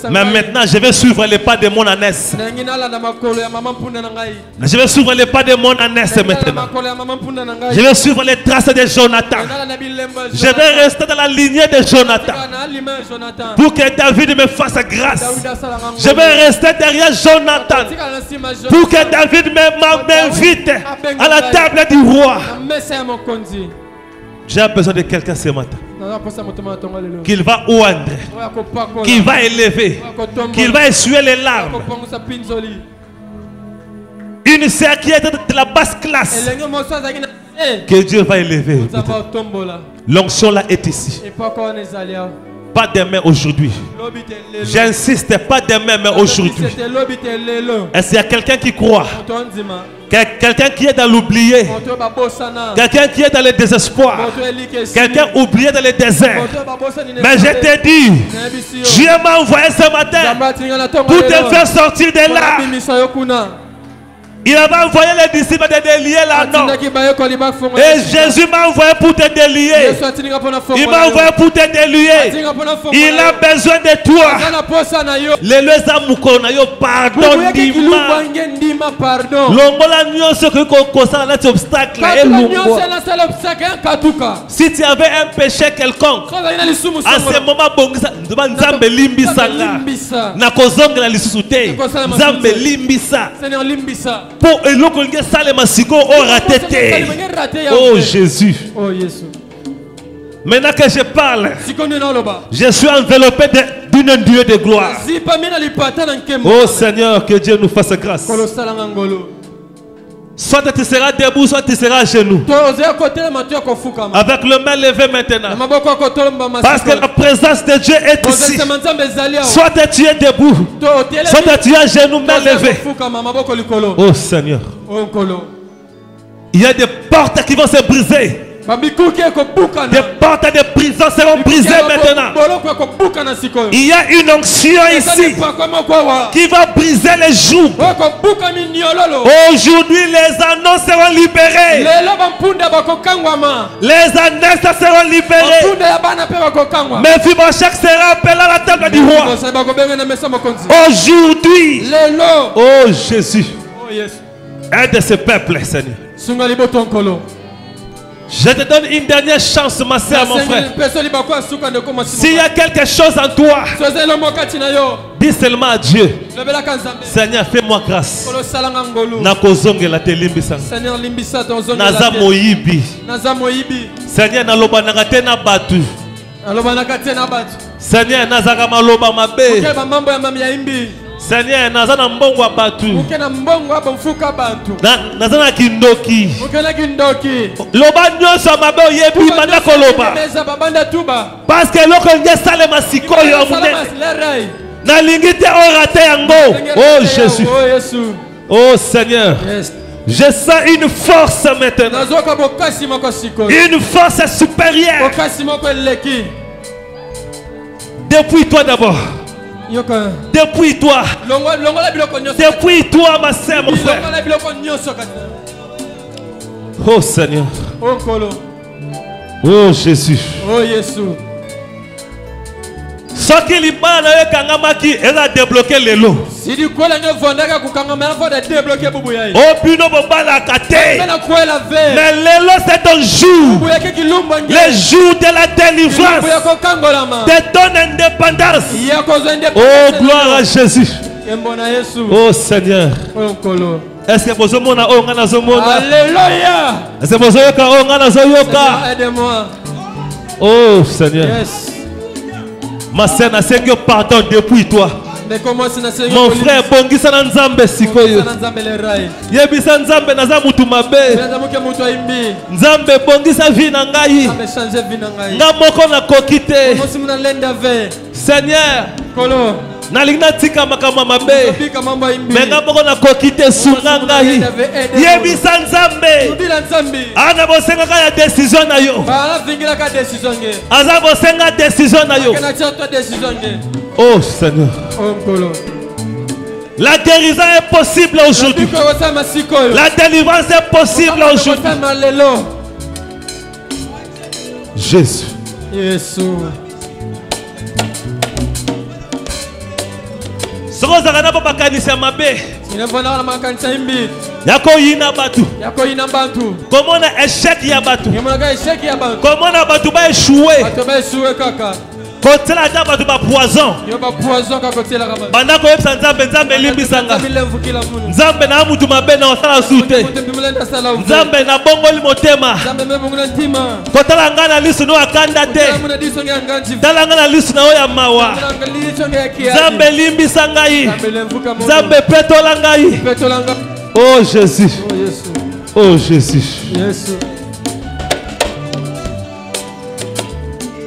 Mais maintenant, je vais suivre les pas de mon ânesse. Je vais suivre les pas de mon ânesse maintenant. Je vais suivre les traces de Jonathan. Je vais rester dans la lignée de Jonathan. Pour que David me fasse grâce. Je vais rester derrière Jonathan. Pour que David m'invite à la table du roi. J'ai besoin de quelqu'un ce matin qu'il va oindre, qu'il va élever, qu'il va essuyer les larmes. Une sœur qui est de la basse classe, que Dieu va élever. L'onction là est ici. Pas demain, aujourd'hui. J'insiste, pas demain, mais aujourd'hui. Est-ce qu'il y a quelqu'un qui croit? Quelqu'un qui est dans l'oublié. Quelqu'un qui est dans le désespoir. Quelqu'un oublié dans le désert. Mais je te dis, Dieu m'a envoyé ce matin pour te faire sortir de là. Il avait envoyé les disciples de délier là, non. Et Jésus m'a envoyé pour te délier. Il m'a envoyé pour te délier. Il a besoin de toi. Les pardon, si tu avais un péché quelconque, à ce moment, pour oh Jésus. Maintenant que je parle, je suis enveloppé d'une nuée de gloire. Oh Seigneur, que Dieu nous fasse grâce. Soit tu seras debout, soit tu seras à genoux. Avec le main levé maintenant. Parce que la présence de Dieu est ici. Soit tu es debout, soit tu es à genoux, main levée. Oh Seigneur. Il y a des portes qui vont se briser. Des portes de prison seront brisées maintenant. Il y a une onction ici qui va briser les joues. Aujourd'hui, les annonces seront libérées. Les annonces seront libérées. Mais Mephibosheth sera appelé à la table du roi. Aujourd'hui, oh Jésus, aide ce peuple, Seigneur. Je te donne une dernière chance, ma soeur, mon frère. S'il y a quelque chose en toi, dis seulement à Dieu, Seigneur, fais-moi grâce. Seigneur, Naza moyibi. Seigneur, naloba nagate na batu. Seigneur, nazaka maloba mabe. Seigneur, nazana mbongo batu. Nazana kindoki. Loba nyoso mabe oyebi banda koloba. Parce que loko nge sale masiko yo mune. Nalingi te o raté yango. Oh Jésus. Oh Yesu. Oh Seigneur. Yes. Je sens une force maintenant. Nazoka bokasi moko siko. Une force supérieure. Bokasi moko eleki. Depuis toi d'abord. Yoka. Depuis toi. Longola biloko nyoso. Depuis toi ma sœur, mon frère. Longola biloko nyoso kati. Oh Seigneur. Oh Kolo. Oh Jésus. Oh Yesu. Soki libala na yo kangamaki eza débloquer lelo. Si du kola nyo vondaka kukanga mais faut de débloquer bubu yayi. Oh bino bobala kate. Mais na kola ve. Mais lelo c'est ton jour. Bubu yake kilumba nge. Le jour de la délivrance. Bubu yako kangolama. De ton indépendance. Yako zende. Oh gloire à Jésus. Kembona Yesu. Oh Seigneur. Oh Kolo. Est-ce que vous avez Alléluia. Est-ce que vous avez aide-moi. Oh Seigneur. Yes. Ma sœur n'a que pardon depuis toi. Mais comment c'est na mon frère bongisa na nzambe sikoyo. Yebisa nzambe naza mutu mabe. Nzambe bongisa vie na ngai. Nga moko na kokite. Seigneur. Kolo. Nalinga tika makama mabe. Menga moko na kokite sunga ngai. Yebisa nzambe. Ana bosenga ka ya décision na yo. Aza bosenga décision na yo. Oh Seigneur. La guérison est possible aujourd'hui. La délivrance est possible aujourd'hui. Jésus. Yesu. Yako yina batu. Comment na échec ya batu. Comment na batu ba échouer. Côté la dame de poison. Banda ko yebsa nzambe nzambe limbisanga. Nzambe na mutu mabe na osala sute. Nzambe na bongoli motema. Côté la ngana lisu no akanda te. Tala ngana lisu na oya mawa. Nzambe limbisanga yi. Nzambe petola ngai. Oh Jésus. Oh Jésus.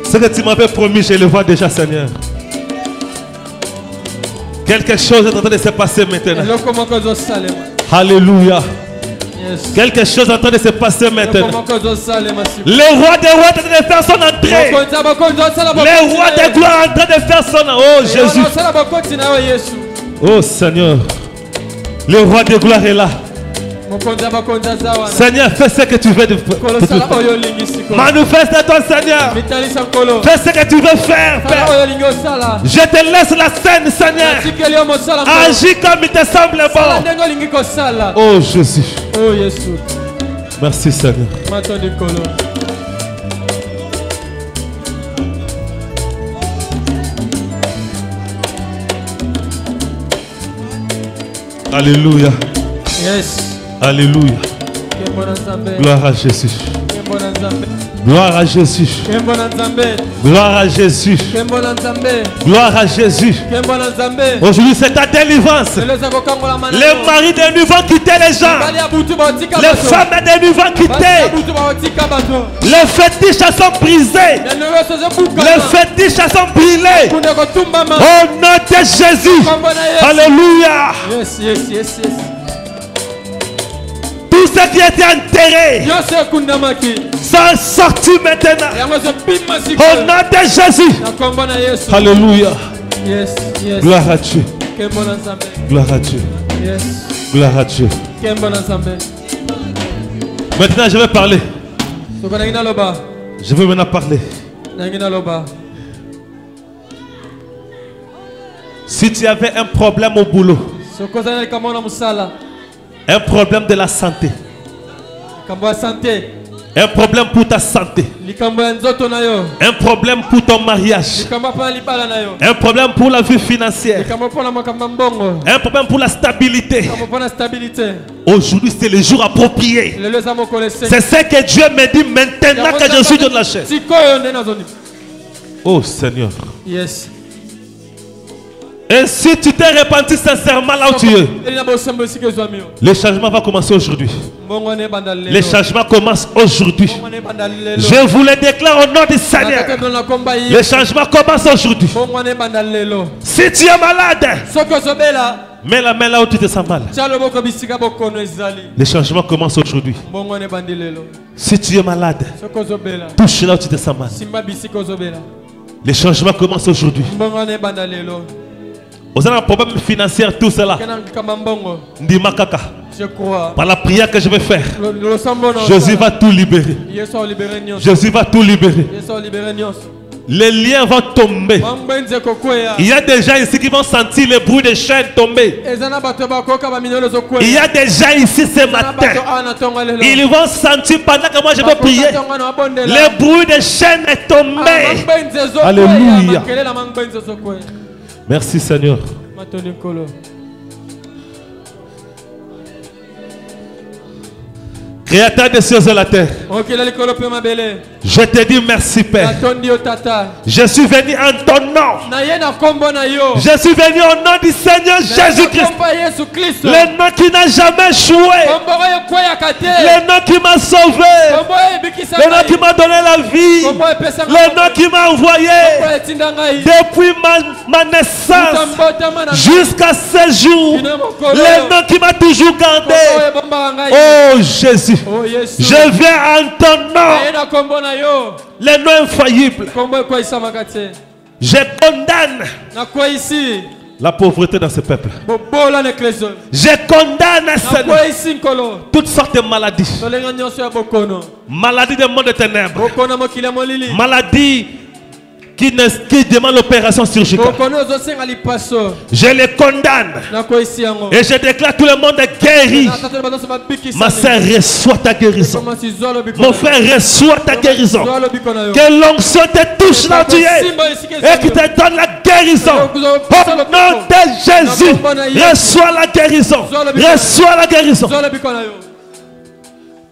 Ce que tu m'avais promis, je le vois déjà, Seigneur. Quelque chose est en train de se passer maintenant. Alléluia. Quelque chose est en train de se passer maintenant. Le roi des rois est en train de faire son entrée. Le roi des gloires est en train de faire son entrée. Oh Jésus. Oh Seigneur. Le roi des gloires est là. Seigneur, fais ce que tu veux de faire. Manifeste-toi, Seigneur. Fais ce que tu veux faire. Je te laisse la scène, Seigneur. Agis comme il te semble bon. Oh Jésus. Merci, Seigneur. Alléluia. Yes. Alléluia. Gloire à Jésus. Gloire à Jésus. Gloire à Jésus. Gloire à Jésus. Aujourd'hui c'est ta délivrance. Les maris de nuit vont quitter les gens. Les femmes de nuit vont quitter. Les fétiches sont brisés. Les fétiches sont brûlés. Au nom de Jésus. Alléluia. Tout ce qui était enterré sont sortis maintenant. Au nom de Jésus. Alléluia. Gloire à Dieu. Gloire à Dieu. Gloire à Dieu. Maintenant je vais parler. Je veux maintenant parler. Si tu avais un problème au boulot, un problème de la santé, un problème pour ta santé, un problème pour ton mariage, un problème pour la vie financière, un problème pour la stabilité. Aujourd'hui c'est le jour approprié. C'est ce que Dieu me dit maintenant que je suis dans la chair. Oh Seigneur. Yes. Et si tu t'es repenti sincèrement là où tu es, le changement va commencer aujourd'hui. Le changement commence aujourd'hui. Je vous le déclare au nom du Seigneur. Le changement commence aujourd'hui. Si tu es malade, mets la main là où tu te sens mal. Le changement commence aujourd'hui. Si tu es malade, touche là où tu te sens mal. Le changement commence aujourd'hui. Vous avez un problème financier, tout cela. Je crois. Par la prière que je vais faire, Jésus va tout libérer. Jésus va tout libérer. Les liens vont tomber. Il y a des gens ici qui vont sentir le bruit des chaînes tomber. Il y a des gens ici ce matin. Ils vont sentir pendant que moi je vais prier. Le bruit des chaînes est tombé. Alléluia. Merci Seigneur. Créateur des cieux et de la terre, je te dis merci Père. Je suis venu en ton nom. Je suis venu au nom du Seigneur Jésus-Christ. Le nom qui n'a jamais échoué. Le nom qui m'a sauvé. Le nom qui m'a donné la vie. Le nom qui m'a envoyé depuis ma naissance jusqu'à ce jour. Le nom qui m'a toujours gardé. Oh Jésus. Je viens en ton nom. Le nom infaillible. Je condamne la pauvreté dans ce peuple. Je condamne Seigneur toutes sortes de maladies. Maladies du monde des ténèbres. Maladies qui demandent l'opération surgicale. Je les condamne. Et je déclare tout le monde est guéri. Ma soeur, reçoit ta guérison. Mon frère, reçoit ta guérison. Que l'onction te touche là où tu es. Et qui te donne la guérison. Au nom de Jésus, reçois la guérison. Reçois la guérison.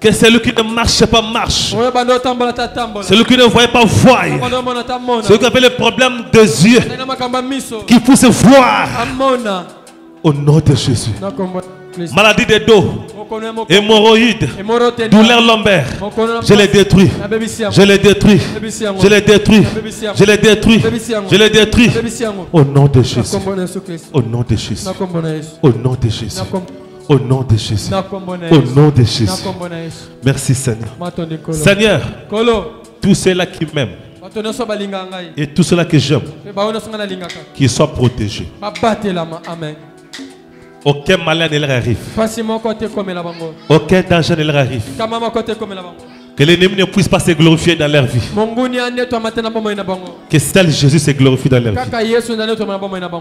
Que celui qui ne marche pas marche. Celui qui ne voit pas voit. Celui qui avait le problème des yeux qui puisse voir. Au nom de Jésus. Maladie de dos, hémorroïdes, douleur lombaire, je les détruis. Je les détruis. Je les détruis. Je les détruis. Je les détruis. Au nom de Jésus. Au nom de Jésus. Au nom de Jésus. Au nom de Jésus. Au nom de Jésus. Merci Seigneur. Seigneur, tous ceux-là qui m'aiment et tous ceux-là que j'aime, qu'ils soient protégés. Aucun malheur ne leur arrive. Aucun danger ne leur arrive. Que l'ennemi ne puisse pas se glorifier dans leur vie. Que seul Jésus se glorifie dans leur vie.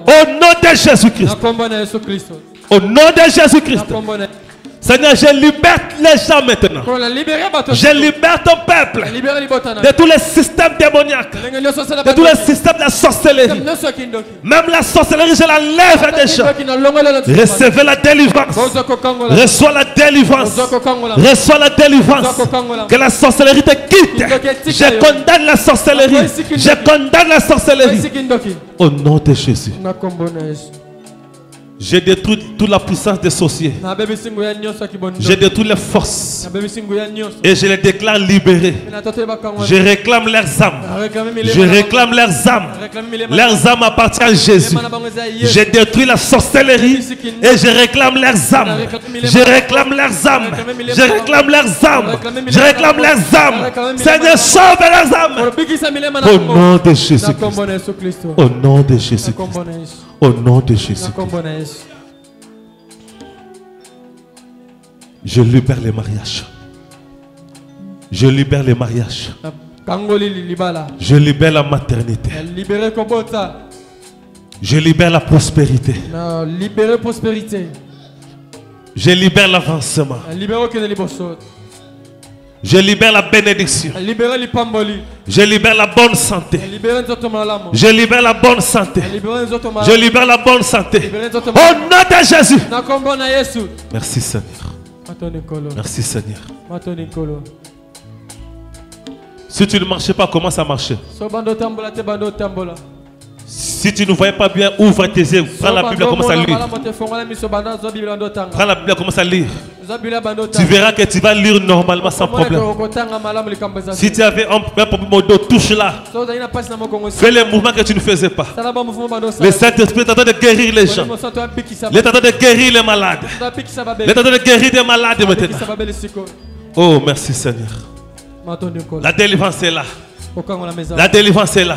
Au nom de Jésus-Christ. Au nom de Jésus-Christ. Seigneur, je libère les gens maintenant. Je libère ton peuple de tous les systèmes démoniaques, de tous les systèmes de la sorcellerie. Même la sorcellerie, je la lève des gens. Recevez la délivrance. Reçois la délivrance. Reçois la délivrance. Que la sorcellerie te quitte. Je condamne la sorcellerie. Je condamne la sorcellerie. Au nom de Jésus. Je détruis toute la puissance des sorciers. Je détruis les forces. Et je les déclare libérés. Je réclame leurs âmes. Je réclame leurs âmes. Leurs âmes appartiennent à Jésus. Je détruis la sorcellerie. Et je réclame leurs âmes. Je réclame leurs âmes. Je réclame leurs âmes. Je réclame leurs âmes. Seigneur, sauve leurs âmes. Au nom de Jésus-Christ. Au nom de Jésus-Christ. Au nom de Jésus-Christ. Je libère les mariages. Je libère les mariages. Je libère la maternité. Je libère la prospérité. Je libère l'avancement. Je libère la bénédiction. Je libère la bonne santé. Je libère la bonne santé. Je libère la bonne santé. Au nom de Jésus. Merci Seigneur. Merci Seigneur. Si tu ne marches pas, commence à marcher. Si tu ne voyais pas bien, ouvre tes yeux. Prends la Bible et commence à lire. Prends la Bible et commence à lire. Tu verras que tu vas lire normalement sans problème. Si tu avais un problème au dos, touche-la. Fais les mouvements que tu ne faisais pas. Le Saint-Esprit est en train de guérir les gens. Il est en train de guérir les malades. Il est en train de guérir des malades maintenant. Oh, merci Seigneur. La délivrance est là. La délivrance est là.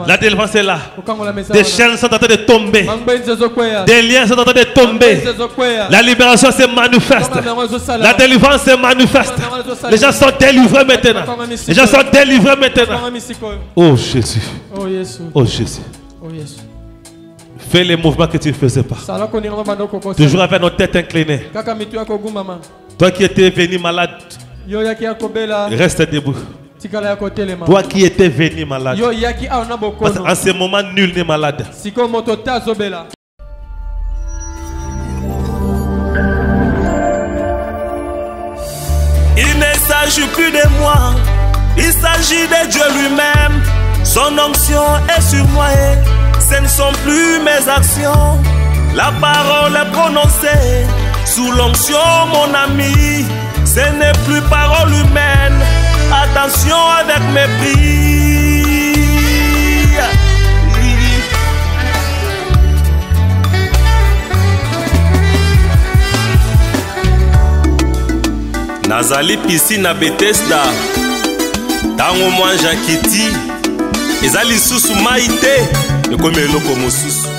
La délivrance est là. Des chaînes sont en train de tomber. Des liens sont en train de tomber. La libération se manifeste. La délivrance se manifeste. Les gens sont délivrés maintenant. Les gens sont délivrés maintenant. Oh Jésus. Oh Jésus. Fais les mouvements que tu ne faisais pas. Toujours avec nos têtes inclinées. Toi qui étais venu malade, reste debout. Toi qui étais venu malade, parce qu'en ce moment, nul n'est malade. Il ne s'agit plus de moi, il s'agit de Dieu lui-même. Son onction est sur moi et ce ne sont plus mes actions. La parole est prononcée sous l'onction, mon ami. Ce n'est plus parole humaine. Attention avec mépris. Nazali piscine à Bethesda. Tango moi Jakiti. Ezali susu maite. Comme eloko mosusu.